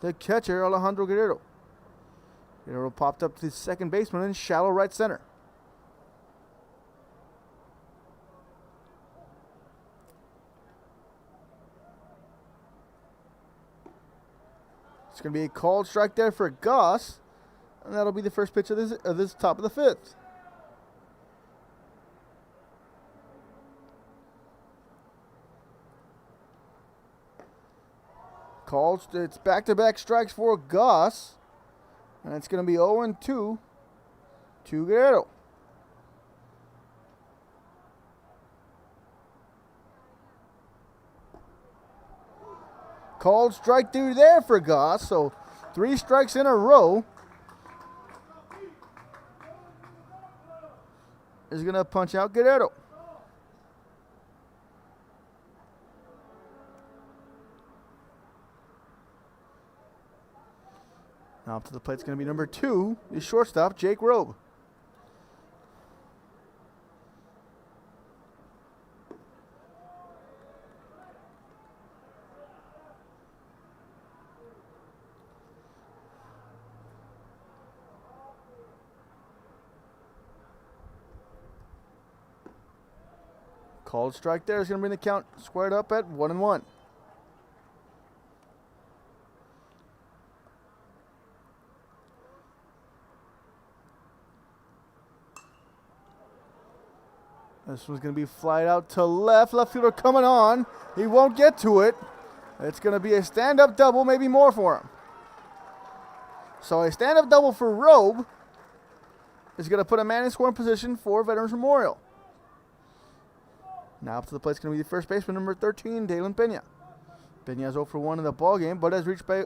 the catcher, Alejandro Guerrero. Guerrero popped up to the second baseman in shallow right center. It's going to be a called strike there for Goss, and that'll be the first pitch of this top of the 5th. Called, it's back-to-back strikes for Goss, and it's going to be 0-2 to Guerrero. Called strike through there for Goss, so 3 strikes in a row. Is going to punch out Guerrero. Now up to the plate is going to be number 2, the shortstop, Jake Rabe. Called strike there is going to bring the count squared up at 1-1. This one's going to be flied out to left. Left fielder coming on. He won't get to it. It's going to be a stand-up double, maybe more for him. So a stand-up double for Rabe is going to put a man in scoring position for Veterans Memorial. Now up to the plate is going to be the first baseman, number 13, Dalen Pena. Pena is 0 for 1 in the ball game, but has reached base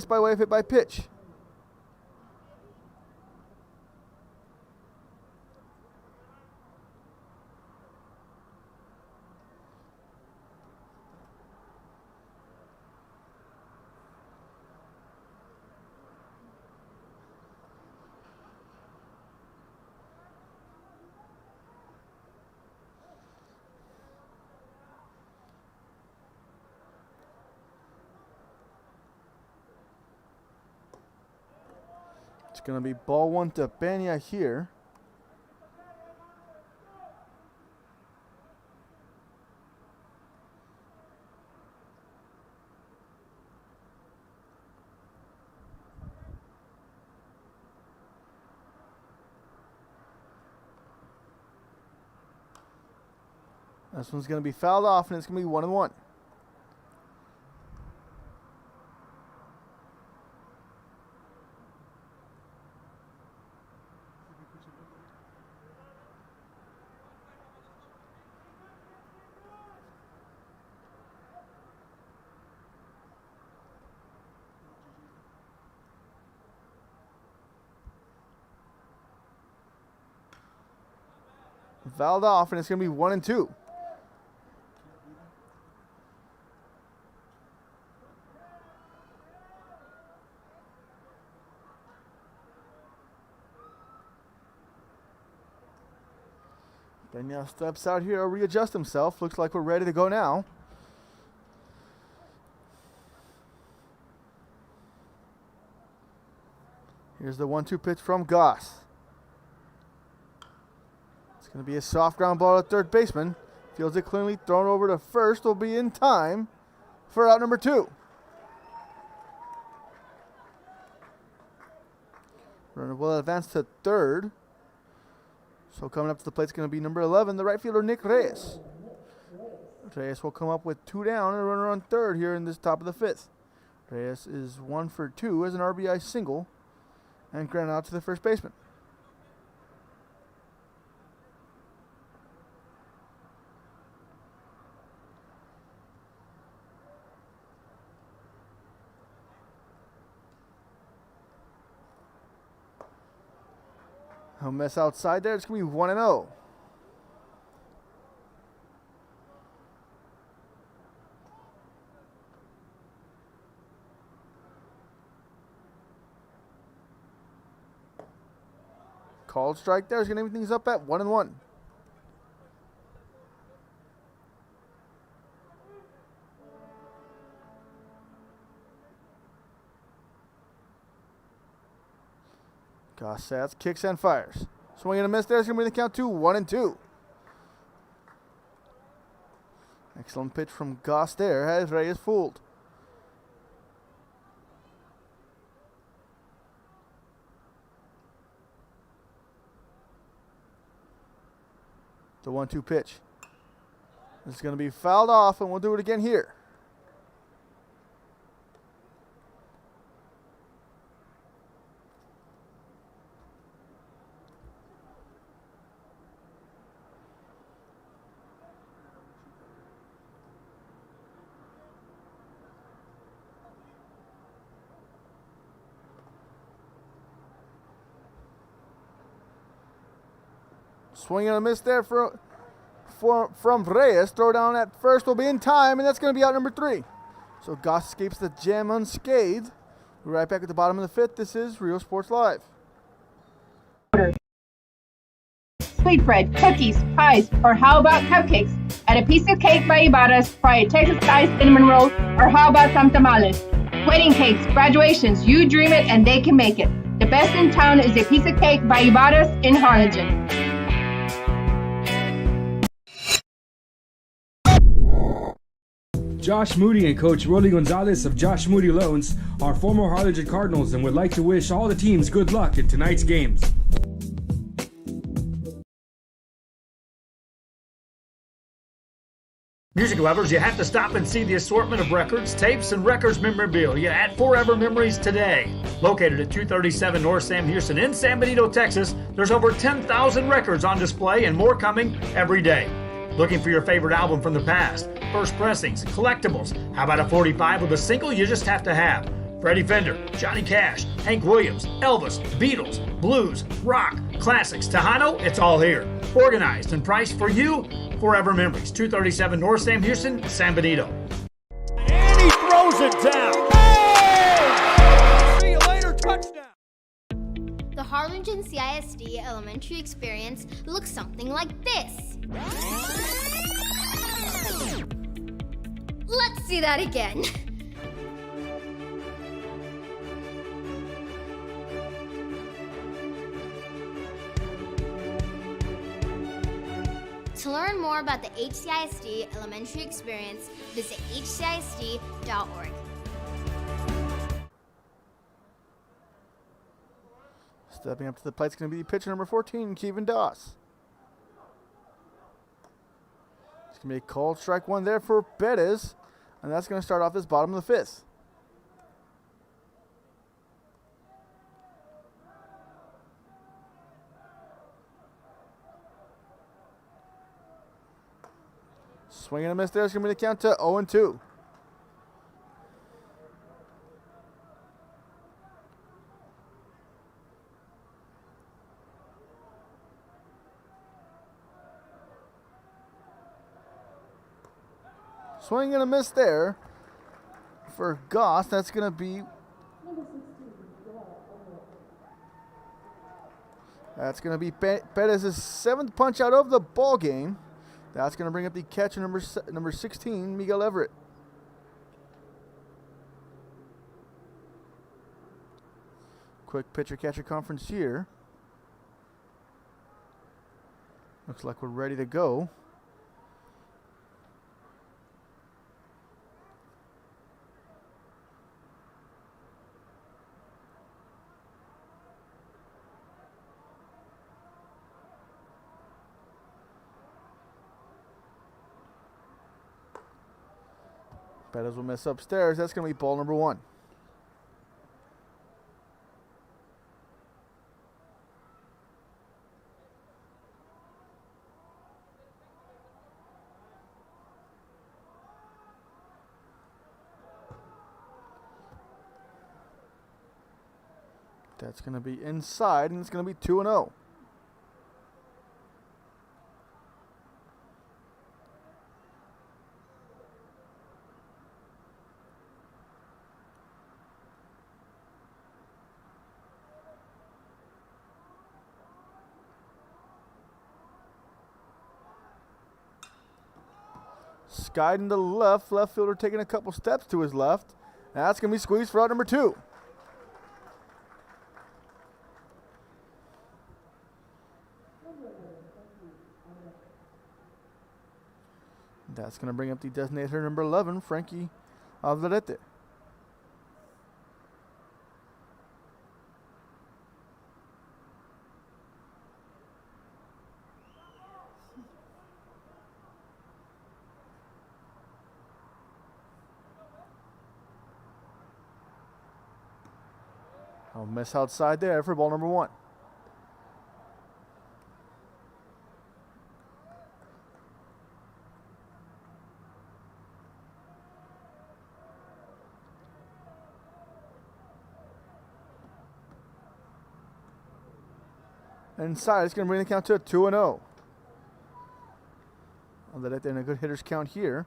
by way of hit by pitch. It's going to be ball 1 to Pena here. This one's going to be fouled off, and it's going to be 1-1. Fouled off, and it's going to be 1-2. Daniel steps out here, readjust himself. Looks like we're ready to go now. Here's the 1-2 pitch from Goss. It's going to be a soft ground ball at third baseman. Fields it cleanly, thrown over to first. Will be in time for out number 2. Runner will advance to third. So coming up to the plate is going to be number 11, the right fielder Nick Reyes. Reyes will come up with 2 down and a runner on third here in this top of the 5th. Reyes is 1 for 2 as an RBI single and ground out to the first baseman. A mess outside there. It's going to be 1-0. Called strike there is going to even things up at 1-1. Goss kicks and fires. Swing and a miss there. It's going to bring the count to 1-2. Excellent pitch from Goss there. Has Reyes fooled. The 1-2 pitch. This is going to be fouled off, and we'll do it again here. Swing and a miss there from Reyes. Throw down at first will be in time, and that's going to be out number 3. So Goss escapes the jam unscathed. We're right back at the bottom of the 5th. This is Real Sports Live. Sweetbread, cookies, pies, or how about cupcakes? At a piece of cake by Ibarra's, try a Texas-style cinnamon roll, or how about some tamales? Wedding cakes, graduations, you dream it and they can make it. The best in town is a piece of cake by Ibarra's in Harlingen. Josh Moody and Coach Rolly Gonzalez of Josh Moody Loans are former Harlingen Cardinals and would like to wish all the teams good luck in tonight's games. Music lovers, you have to stop and see the assortment of records, tapes, and records memorabilia at Forever Memories today. Located at 237 North Sam Houston in San Benito, Texas, there's over 10,000 records on display and more coming every day. Looking for your favorite album from the past, first pressings, collectibles? How about a 45 with a single you just have to have? Freddie Fender, Johnny Cash, Hank Williams, Elvis, Beatles, blues, rock, classics, Tejano, it's all here. Organized and priced for you. Forever Memories, 237 North Sam Houston, San Benito. And he throws it down. Hey! See you later, touchdown. The Harlingen CISD elementary experience looks something like this. Let's see that again. To learn more about the HCISD elementary experience, visit hcisd.org. Stepping up to the plate is going to be pitcher number 14, Kevin Doss. It's going to be a called strike one there for Perez, and that's going to start off this bottom of the 5th. Swing and a miss there. It's going to be the count to 0-2. Swing and a miss there for Goss. That's going to be Perez's 7th punch out of the ball game. That's going to bring up the catcher number 16, Miguel Everett. Quick pitcher-catcher conference here. Looks like we're ready to go. Perez will miss upstairs. That's going to be ball number 1. That's going to be inside, and it's going to be 2-0. Skied into the left. Left fielder taking a couple steps to his left. And that's going to be squeezed for out number 2. That's going to bring up the designator number 11, Frankie Alvarete. I'll miss outside there for ball number 1. Inside, it's going to bring the count to a 2-0. Alvarete in a good hitter's count here.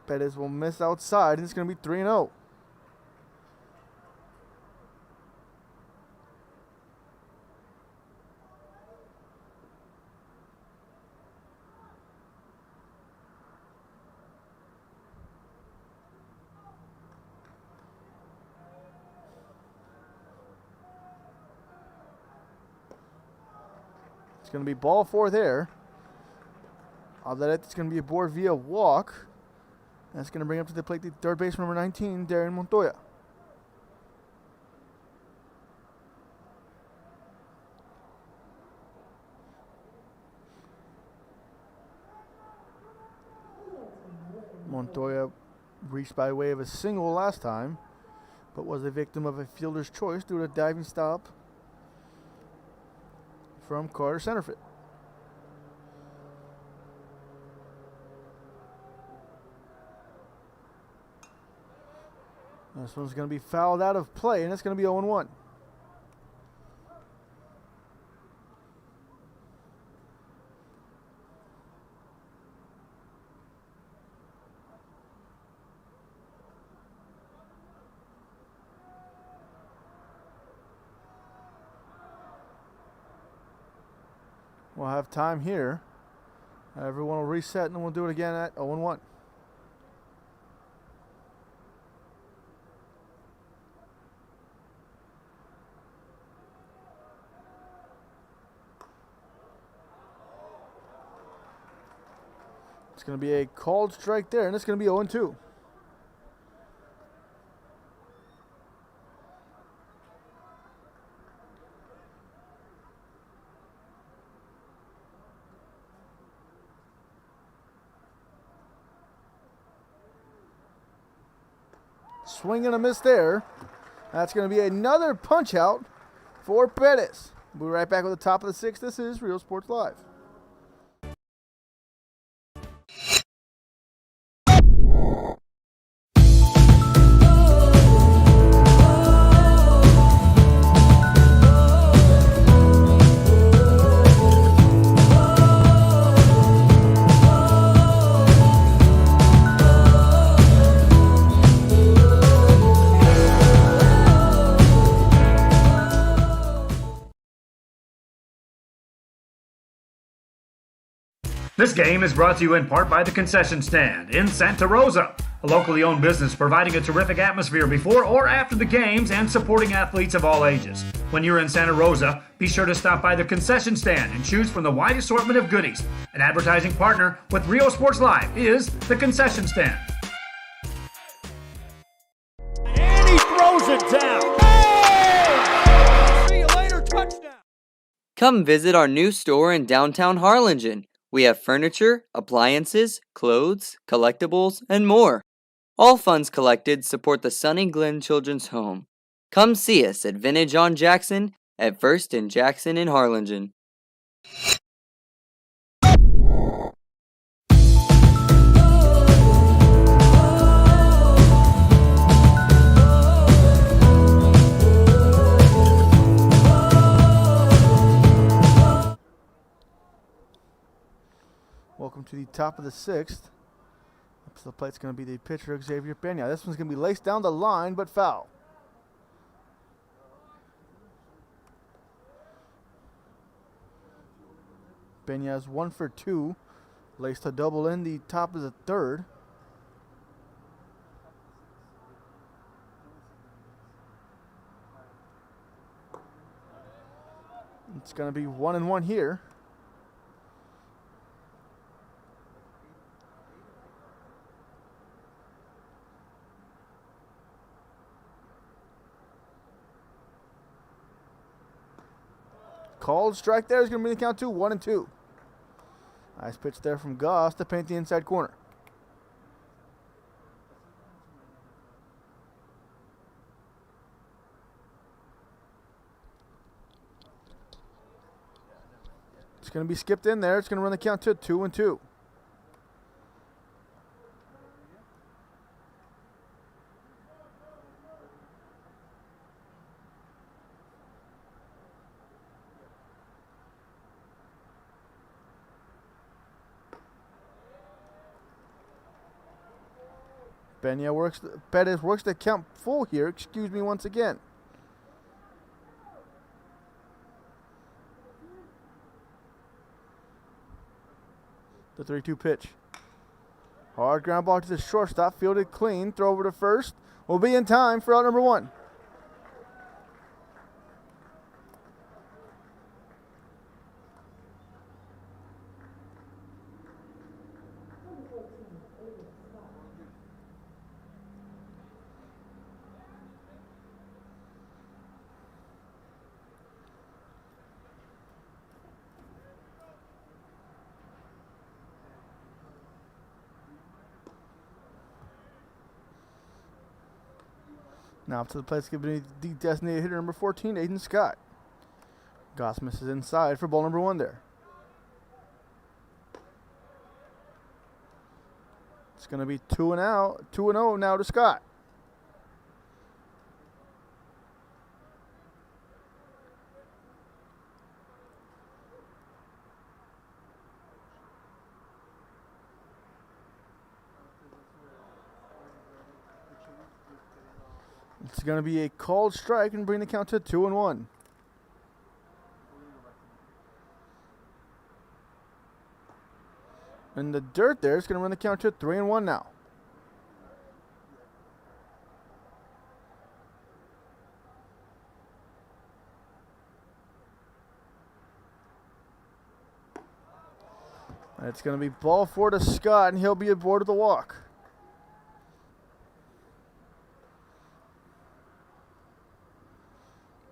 Perez will miss outside, and it's going to be 3-0. It's going to be ball 4 there. It's going to be aboard via walk. That's going to bring up to the plate the third baseman, number 19, Darren Montoya. Montoya reached by way of a single last time, but was a victim of a fielder's choice due to a diving stop from Carter Centerfield. This one's going to be fouled out of play, and it's going to be 0-1. We'll have time here. Everyone will reset, and then we'll do it again at 0-1. It's going to be a called strike there, and it's going to be 0-2. Swing and a miss there. That's going to be another punch out for Perez. We'll be right back with the top of the sixth. This is Real Sports Live. This game is brought to you in part by the Concession Stand in Santa Rosa, a locally owned business providing a terrific atmosphere before or after the games and supporting athletes of all ages. When you're in Santa Rosa, be sure to stop by the Concession Stand and choose from the wide assortment of goodies. An advertising partner with Rio Sports Live is the Concession Stand. And he throws it down. Hey! See you later, touchdown. Come visit our new store in downtown Harlingen. We have furniture, appliances, clothes, collectibles, and more. All funds collected support the Sunny Glen Children's Home. Come see us at Vintage on Jackson at First and Jackson in Harlingen. Welcome to the top of the sixth. Up to the plate's going to be the pitcher, Xavier Pena. This one's going to be laced down the line, but foul. Pena's 1 for 2. Laced a double in the top of the third. It's going to be 1-1 here. Called strike there is going to bring the count to 1-2. Nice pitch there from Goss to paint the inside corner. It's going to be skipped in there. It's going to run the count to 2-2. Perez works the count full here. Excuse me once again. The 3-2 pitch. Hard ground ball to the shortstop. Fielded clean. Throw over to first. Will be in time for out number 1. Now up to the plate, it's going to be the designated hitter number 14, Aiden Scott. Goss misses inside for ball number 1 there. It's going to be 2-0 now to Scott. It's going to be a called strike and bring the count to 2-1. And the dirt there is going to run the count to 3-1 now. It's going to be ball 4 to Scott, and he'll be aboard of the walk.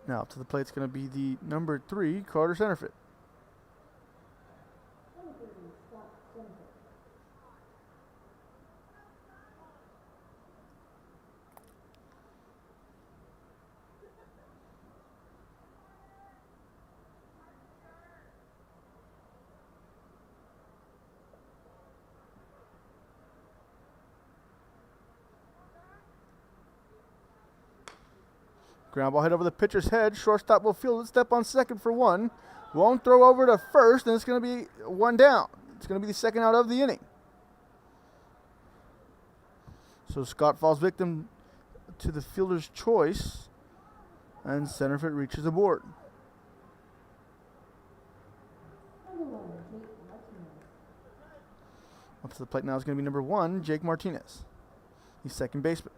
Now up to the plate, it's going to be the number 3, Carter Centerfit. Ground ball hit over the pitcher's head. Shortstop will field it. Step on second for one. Won't throw over to first, and it's going to be one down. It's going to be the second out of the inning. So Scott falls victim to the fielder's choice, and center field reaches the board. Up to the plate now is going to be number 1, Jake Martinez. He's second baseman.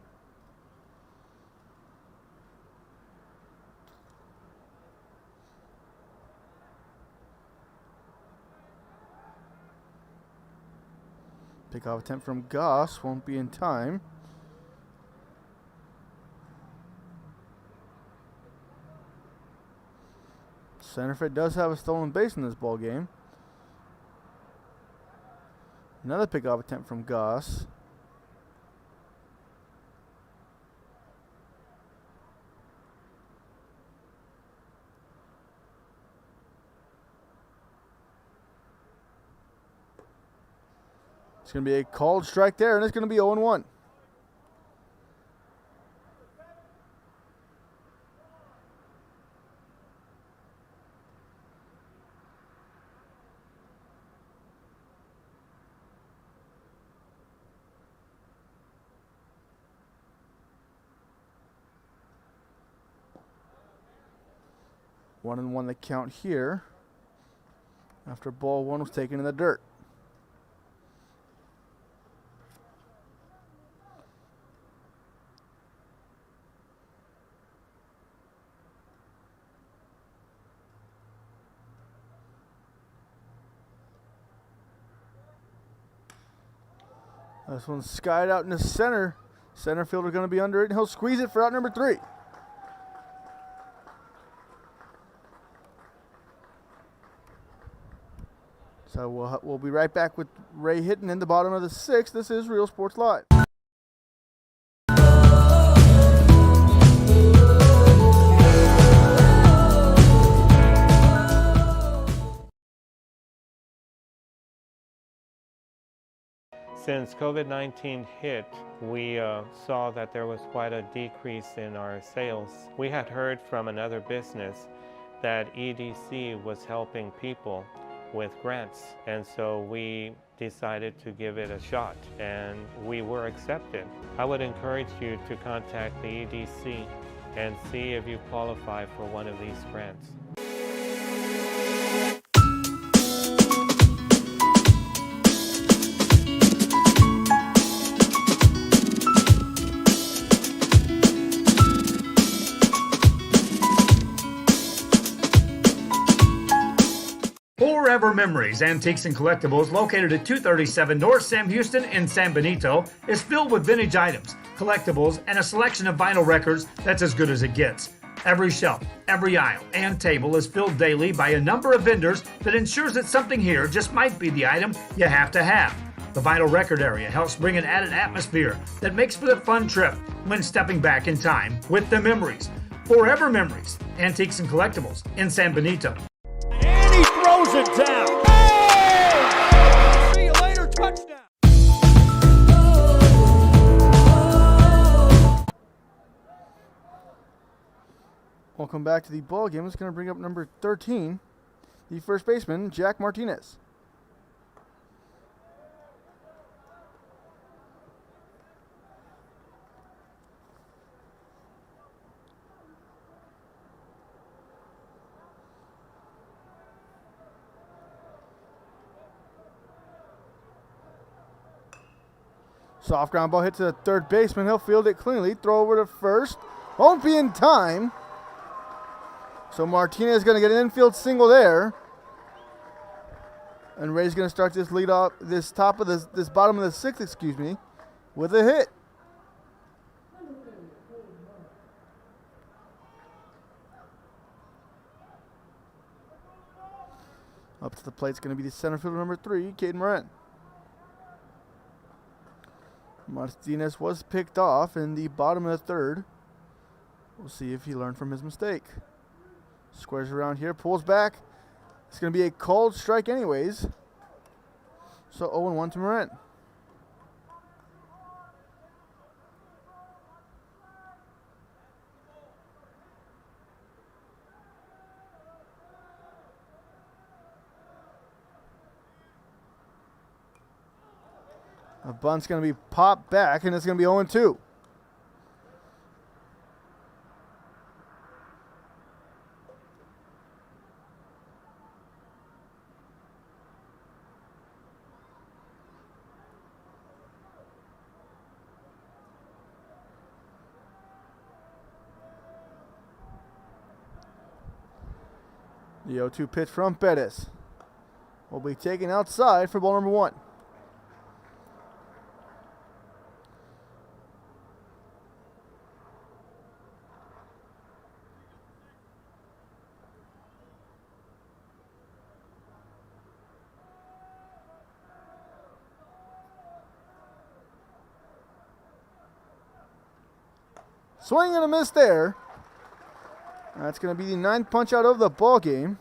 Pickoff attempt from Goss won't be in time. Centerfield does have a stolen base in this ball game. Another pickoff attempt from Goss. It's going to be a called strike there, and it's going to be 0-1. One and one the count here after ball one was taken in the dirt. This one's skied out in the center. Center fielder going to be under it, and he'll squeeze it for out number 3. So we'll be right back with Ray hitting in the bottom of the 6th. This is Real Sports Live. Since COVID-19 hit, we saw that there was quite a decrease in our sales. We had heard from another business that EDC was helping people with grants, and so we decided to give it a shot, and we were accepted. I would encourage you to contact the EDC and see if you qualify for one of these grants. Forever Memories, Antiques and Collectibles, located at 237 North Sam Houston in San Benito, is filled with vintage items, collectibles, and a selection of vinyl records that's as good as it gets. Every shelf, every aisle, and table is filled daily by a number of vendors that ensures that something here just might be the item you have to have. The vinyl record area helps bring an added atmosphere that makes for the fun trip when stepping back in time with the memories. Forever Memories, Antiques and Collectibles in San Benito. And he throws it down. Hey! See you later, touchdown. Welcome back to the ball game. It's going to bring up number 13, the first baseman, Jack Martinez. Soft ground ball hit to the third baseman. He'll field it cleanly. Throw over to first. Won't be in time. So Martinez is going to get an infield single there. And Ray's going to start this lead off, this bottom of the 6th, with a hit. Up to the plate is going to be the center fielder number 3, Caden Moran. Martinez was picked off in the bottom of the 3rd. We'll see if he learned from his mistake. Squares around here, pulls back. It's going to be a called strike anyways. So 0-1 to Moran. A bunt's going to be popped back, and it's going to be 0-2. The 0-2 pitch from Bettis will be taken outside for ball number 1. Swing and a miss there. That's going to be the 9th punch out of the ball game.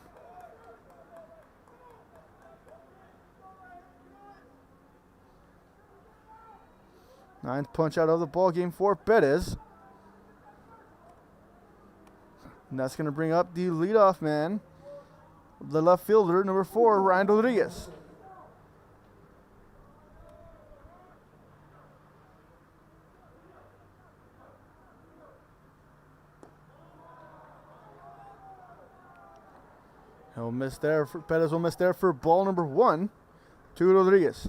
Ninth punch out of the ball game for Bettis. And that's going to bring up the leadoff man, the left fielder, number 4, Ryan Rodriguez. He'll miss there. Bettis will miss there for ball number 1 to Rodriguez.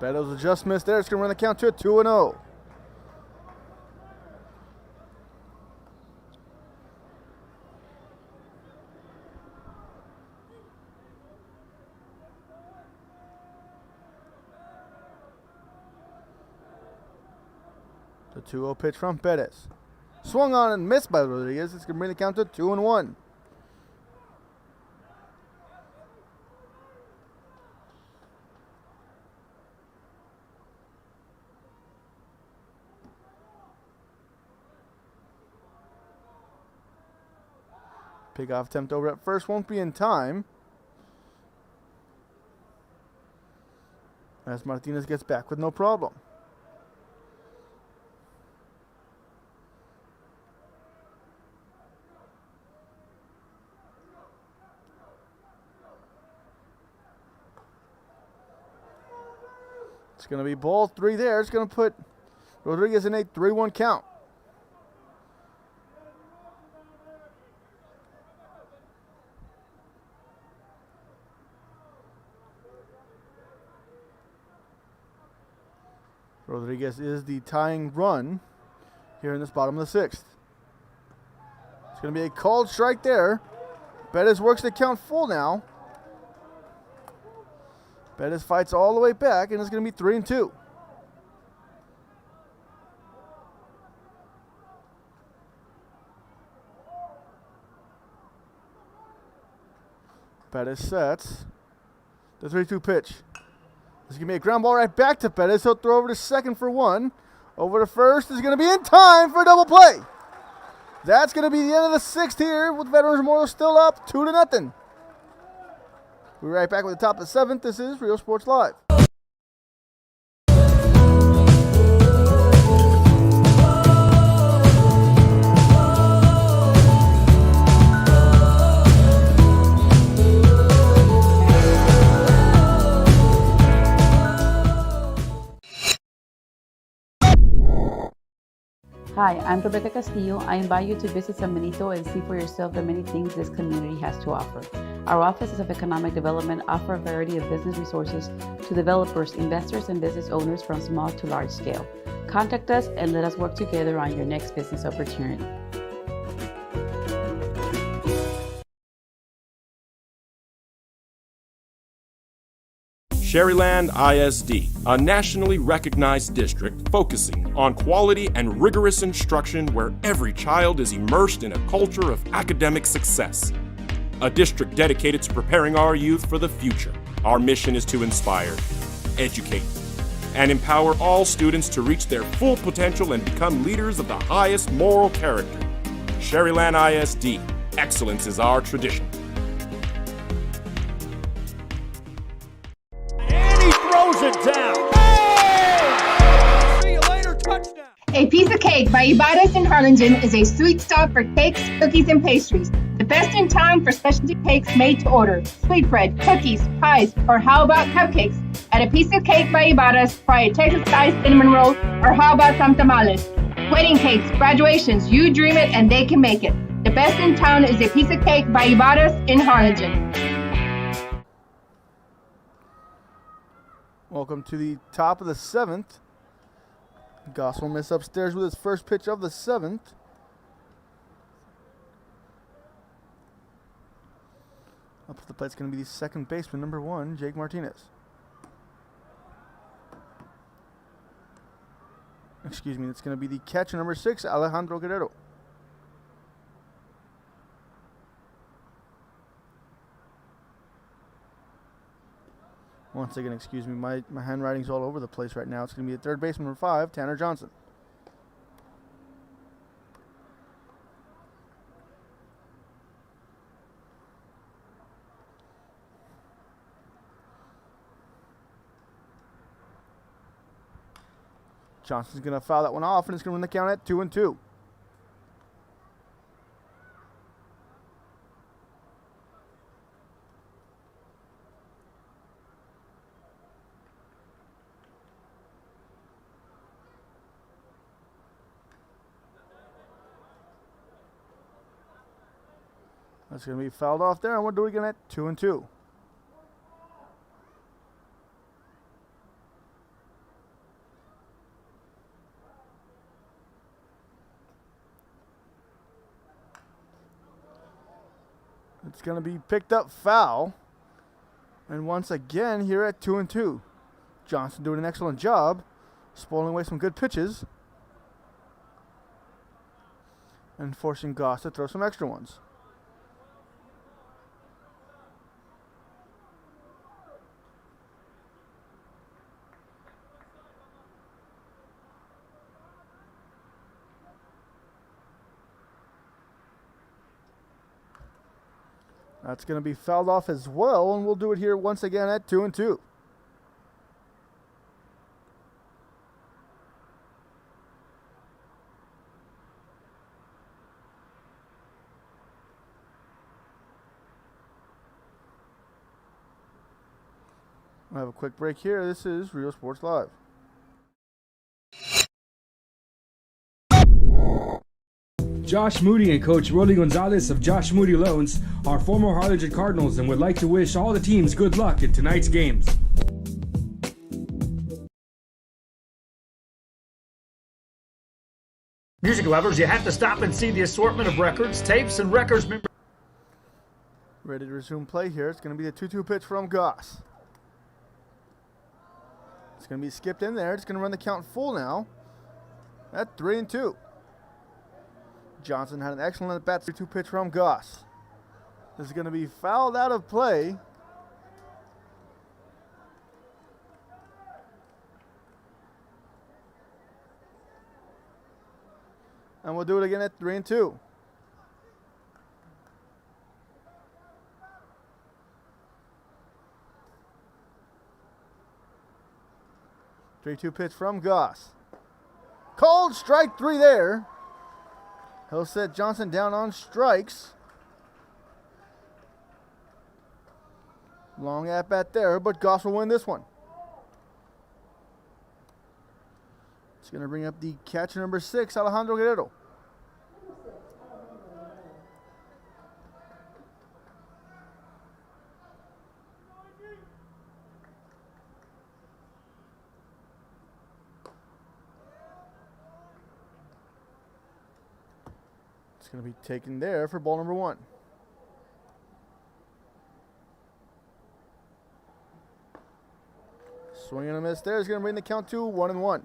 Bettis will just miss there. It's going to run the count to a 2-0. The 2-0 pitch from Bettis. Swung on and missed by Rodriguez. It's going to bring the count to 2-1. Pick-off attempt over at first won't be in time, as Martinez gets back with no problem. It's going to be ball 3 there. It's going to put Rodriguez in a 3-1 count. Rodriguez is the tying run here in this bottom of the 6th. It's going to be a called strike there. Bettis works the count full now. Bettis fights all the way back, and it's going to be 3-2. Bettis sets the 3-2 pitch. This is going to be a ground ball right back to Bettis. He'll throw over to second for 1. Over to first is going to be in time for a double play. That's going to be the end of the 6th here, with Veterans Memorial still up 2-0. We'll be right back with the top of the 7th. This is Real Sports Live. Hi, I'm Rebecca Castillo. I invite you to visit San Benito and see for yourself the many things this community has to offer. Our offices of economic development offer a variety of business resources to developers, investors, and business owners from small to large scale. Contact us and let us work together on your next business opportunity. Sherryland ISD, a nationally recognized district focusing on quality and rigorous instruction where every child is immersed in a culture of academic success. A district dedicated to preparing our youth for the future. Our mission is to inspire, educate, and empower all students to reach their full potential and become leaders of the highest moral character. Sherryland ISD, excellence is our tradition. Throws it down. Hey! A Piece of Cake by Ibarra's in Harlingen is a sweet stop for cakes, cookies, and pastries. The best in town for specialty cakes made to order. Sweetbread, cookies, pies, or how about cupcakes? At A Piece of Cake by Ibarra's, try a Texas-sized cinnamon roll, or how about some tamales? Wedding cakes, graduations, you dream it and they can make it. The best in town is A Piece of Cake by Ibarra's in Harlingen. Welcome to the top of the 7th. Goss will miss upstairs with his first pitch of the 7th. Up to the plate is going to be the second baseman, number 1, Jake Martinez. Excuse me, it's going to be the catcher, number 6, Alejandro Guerrero. Once again, excuse me, my handwriting's all over the place right now. It's going to be the third baseman, number 5, Tanner Johnson. Johnson's going to foul that one off, and it's going to run the count at 2-2. That's going to be fouled off there, and we'll do it again at 2-2. It's going to be picked up foul. And once again, here at 2-2. Johnson doing an excellent job, spoiling away some good pitches, and forcing Goss to throw some extra ones. That's going to be fouled off as well, and we'll do it here once again at 2-2. We'll have a quick break here. This is Real Sports Live. Josh Moody and Coach Rolly Gonzalez of Josh Moody Loans are former Harlingen Cardinals and would like to wish all the teams good luck in tonight's games. Music lovers, you have to stop and see the assortment of records, tapes, and records. Ready to resume play here. It's going to be a 2-2 pitch from Goss. It's going to be skipped in there. It's going to run the count full now at 3-2. Johnson had an excellent at-bat. 3-2 pitch from Goss. This is going to be fouled out of play. And we'll do it again at 3-2. Three-two pitch from Goss. Called strike 3 there. He'll set Johnson down on strikes. Long at bat there, but Goss will win this one. It's going to bring up the catcher, number 6, Alejandro Guerrero. It's going to be taken there for ball number 1. Swing and a miss there is going to bring the count to 1-1.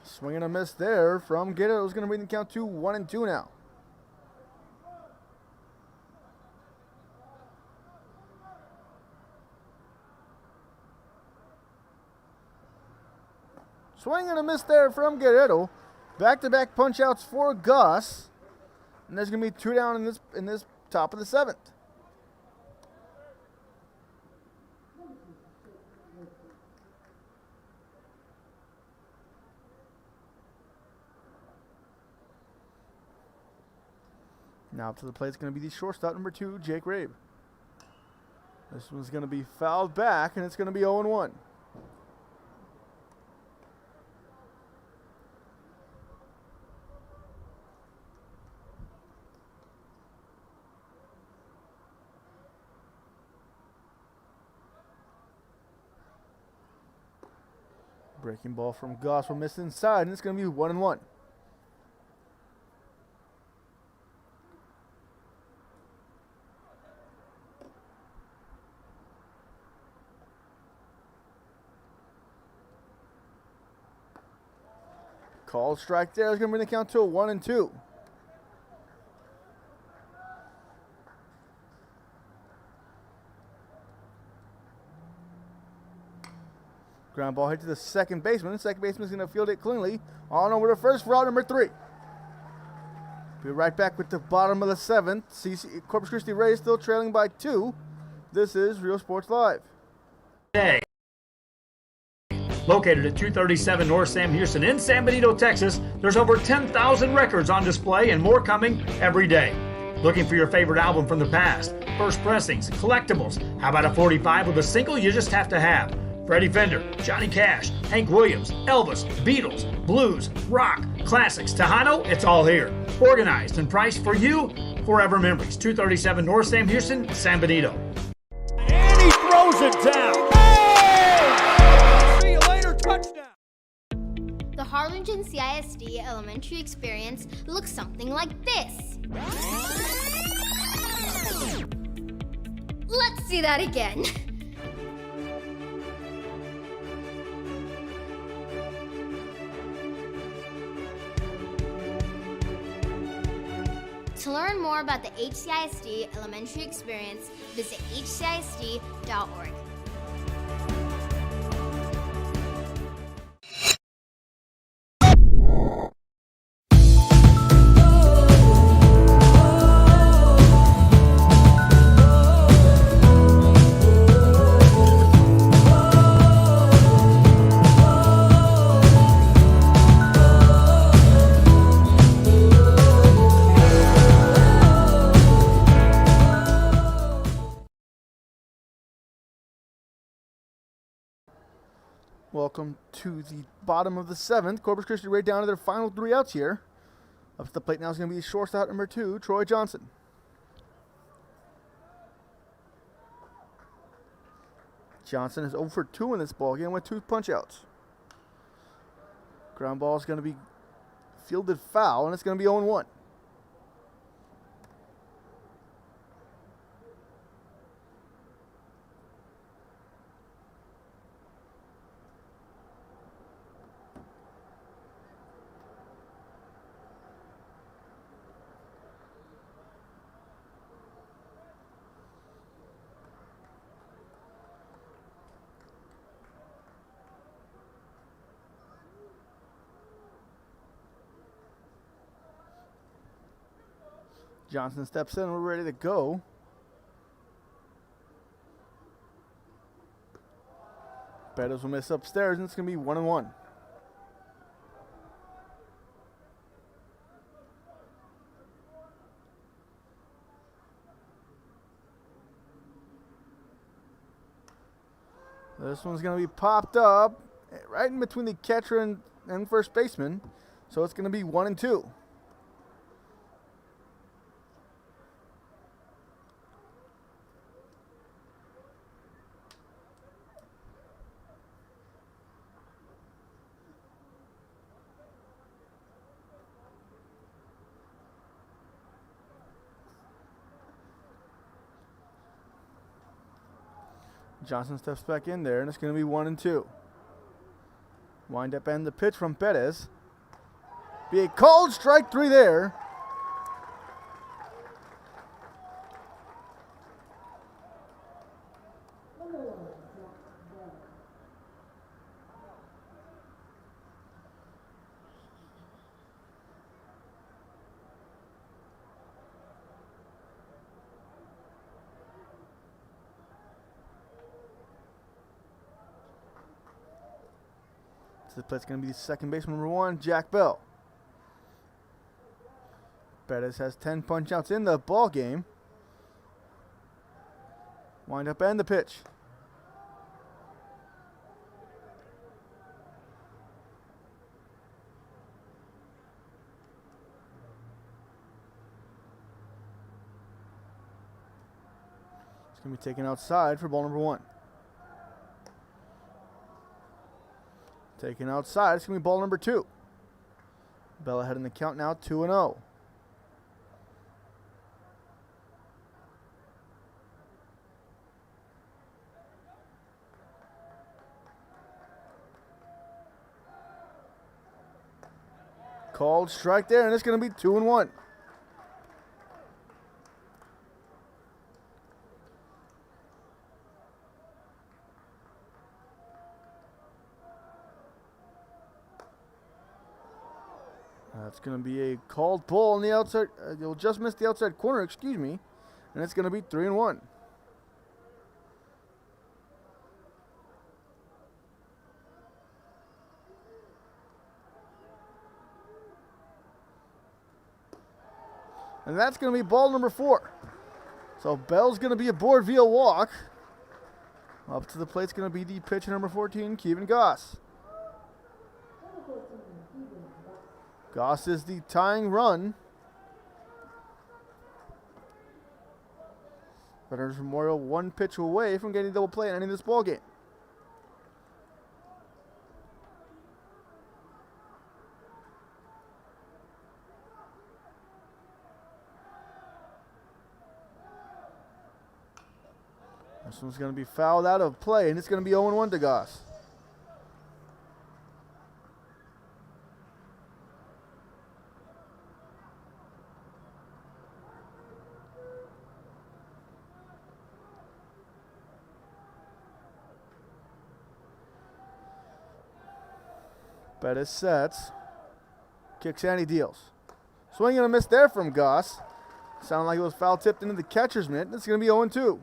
Swing and a miss there from Guerrero is going to bring the count to 1-2 now. Swing and a miss there from Guerrero. Back-to-back punch-outs for Goss. And there's going to be 2 down in this top of the 7th. Now up to the plate is going to be the shortstop, number 2, Jake Rabe. This one's going to be fouled back, and it's going to be 0-1. Breaking ball from Goss will miss inside, and it's going to be 1-1. Called strike there is going to bring the count to a 1-2. Ground ball hit to the second baseman. The second baseman is going to field it cleanly. On over to first for out number 3. Be right back with the bottom of the 7th. Corpus Christi Ray still trailing by 2. This is Real Sports Live. Hey. Located at 237 North Sam Houston in San Benito, Texas, there's over 10,000 records on display and more coming every day. Looking for your favorite album from the past, first pressings, collectibles. How about a 45 with a single you just have to have? Freddie Fender, Johnny Cash, Hank Williams, Elvis, Beatles, blues, rock, classics, Tejano, it's all here. Organized and priced for you. Forever Memories, 237 North Sam Houston, San Benito. And he throws it down. Hey! See you later, touchdown. The Harlingen CISD elementary experience looks something like this. Let's see that again. To learn more about the HCISD elementary experience, visit hcisd.org. Welcome to the bottom of the 7th. Corpus Christi Ray down to their final 3 outs here. Up to the plate now is going to be shortstop number 2, Troy Johnson. Johnson is 0 for 2 in this ball game with 2 punch outs. Ground ball is going to be fielded foul, and it's going to be 0-1. Johnson steps in, we're ready to go. Bettis will miss upstairs, and it's going to be 1-1. This one's going to be popped up right in between the catcher and first baseman, so it's going to be 1-2. Johnson steps back in there, and it's going to be 1-2. Wind up and the pitch from Bettis. Be a called strike 3 there. To the plate's going to be the second baseman, number 1, Jack Bell. Bettis has 10 punch-outs in the ball game. Wind up and the pitch. It's going to be taken outside for ball number 1. Taken outside, it's going to be ball number 2. Bell ahead in the count now, 2-0. Called strike there, and it's going to be 2-1. That's going to be a called ball on the outside. You'll just miss the outside corner, excuse me. And it's going to be 3-1. And that's going to be ball number 4. So Bell's going to be aboard via walk. Up to the plate's going to be the pitcher, number 14, Kevin Goss. Goss is the tying run. Veterans Memorial 1 pitch away from getting double play and ending this ball game. This one's going to be fouled out of play, and it's going to be 0-1 to Goss. Bettis sets. Kicks and he deals. Swing and a miss there from Goss. Sounded like it was foul tipped into the catcher's mitt. It's going to be 0-2.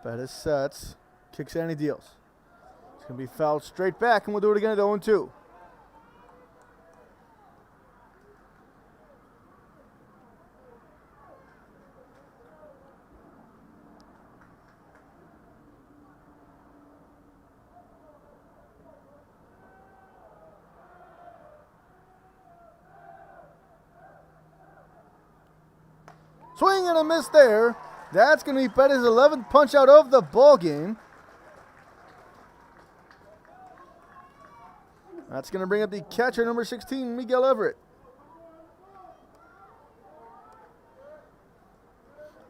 Bettis sets. Kicks and he deals. It's going to be fouled straight back, and we'll do it again at 0-2. Swing and a miss there. That's going to be Bettis' 11th punch out of the ball game. That's going to bring up the catcher, number 16, Miguel Everett.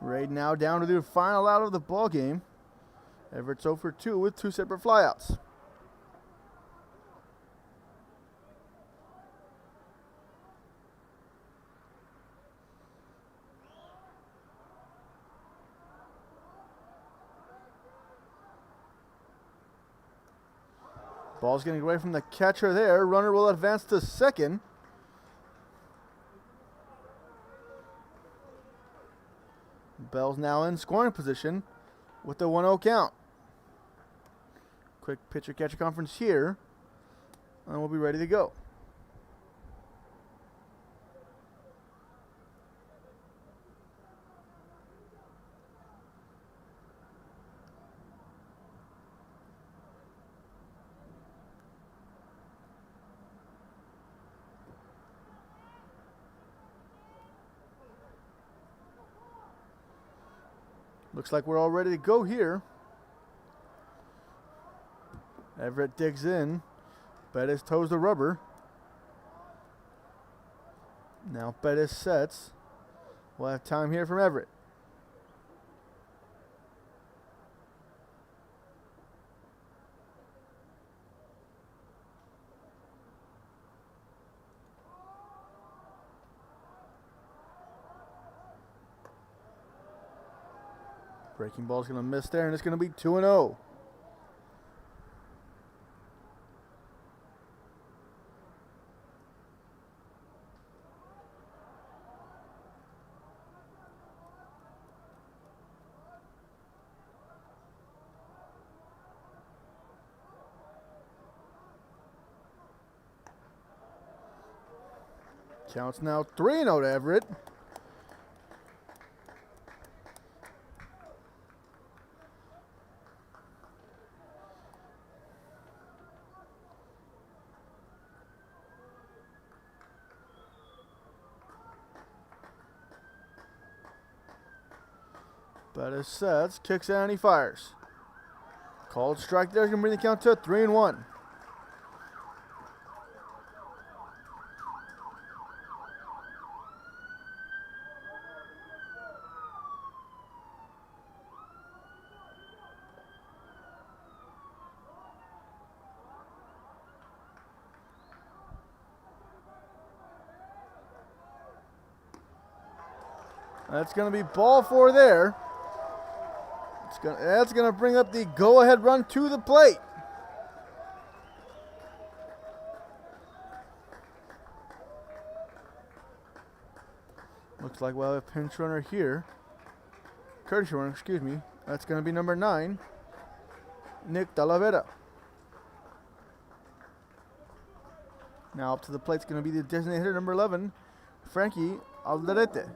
Rabe now down to the final out of the ball game. Everett's 0 for 2 with 2 separate flyouts. Ball's getting away from the catcher there. Runner will advance to second. Bell's now in scoring position with the 1-0 count. Quick pitcher-catcher conference here, and we'll be ready to go. Looks like we're all ready to go here. Everett digs in. Bettis toes the rubber. Now Bettis sets. We'll have time here from Everett. Breaking ball's going to miss there, and it's going to be 2-0. Counts now 3-0 to Everett. Bettis sets, kicks out, and he fires. Called strike there is going to bring the count to 3-1. That's going to be ball 4 there. That's going to bring up the go-ahead run to the plate. Looks like we'll have a pinch runner here. Courtesy runner, excuse me. That's going to be number 9, Nick Talavera. Now up to the plate is going to be the designated hitter, number 11, Frankie Alderete.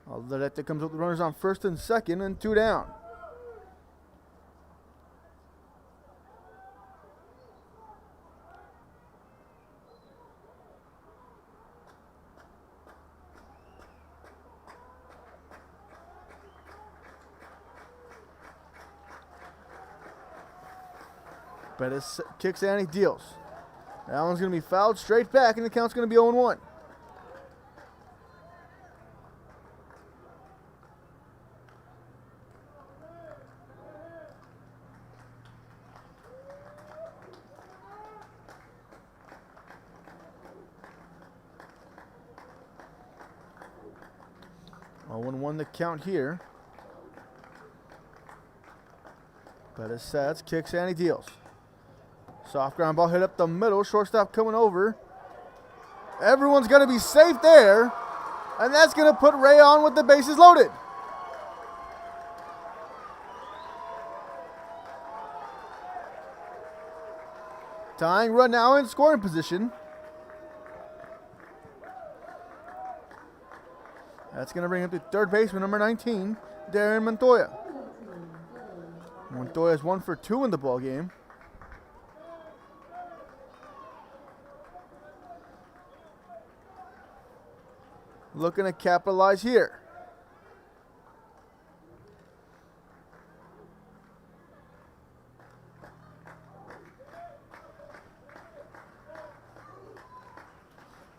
Alderete comes up with runners on first and second and 2 down. Bettis kicks and he deals. That one's going to be fouled straight back, and the count's going to be 0-1. Won the count here. Bettis sets, kicks, and he deals. Soft ground ball hit up the middle. Shortstop coming over. Everyone's going to be safe there. And that's going to put Ray on with the bases loaded. Tying run now in scoring position. That's going to bring up the third baseman, number 19, Darren Montoya. Montoya is 1 for 2 in the ball game. Looking to capitalize here.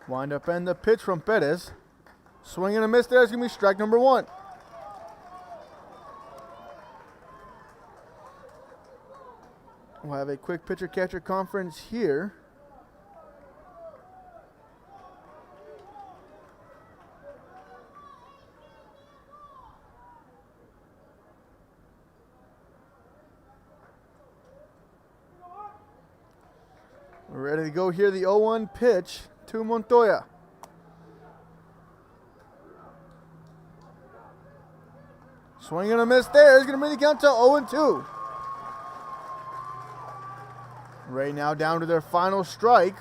Wind up and the pitch from Perez. Swing and a miss there is going to be strike number 1. We'll have a quick pitcher-catcher conference here. We're ready to go here. The 0-1 pitch to Montoya. Swing and a miss there. He's going to bring the count to 0-2. Ray now down to their final strike.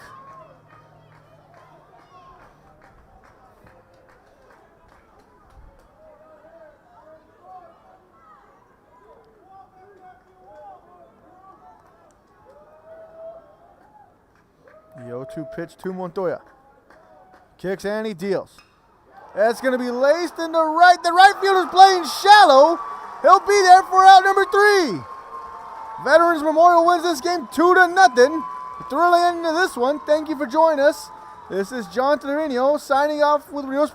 The 0-2 pitch to Montoya. Kicks and he deals. That's going to be laced into right. The right fielder's playing shallow. He'll be there for out number 3. Veterans Memorial wins this game 2-0. Thrilling end to this one. Thank you for joining us. This is John Torino signing off with Real Sports.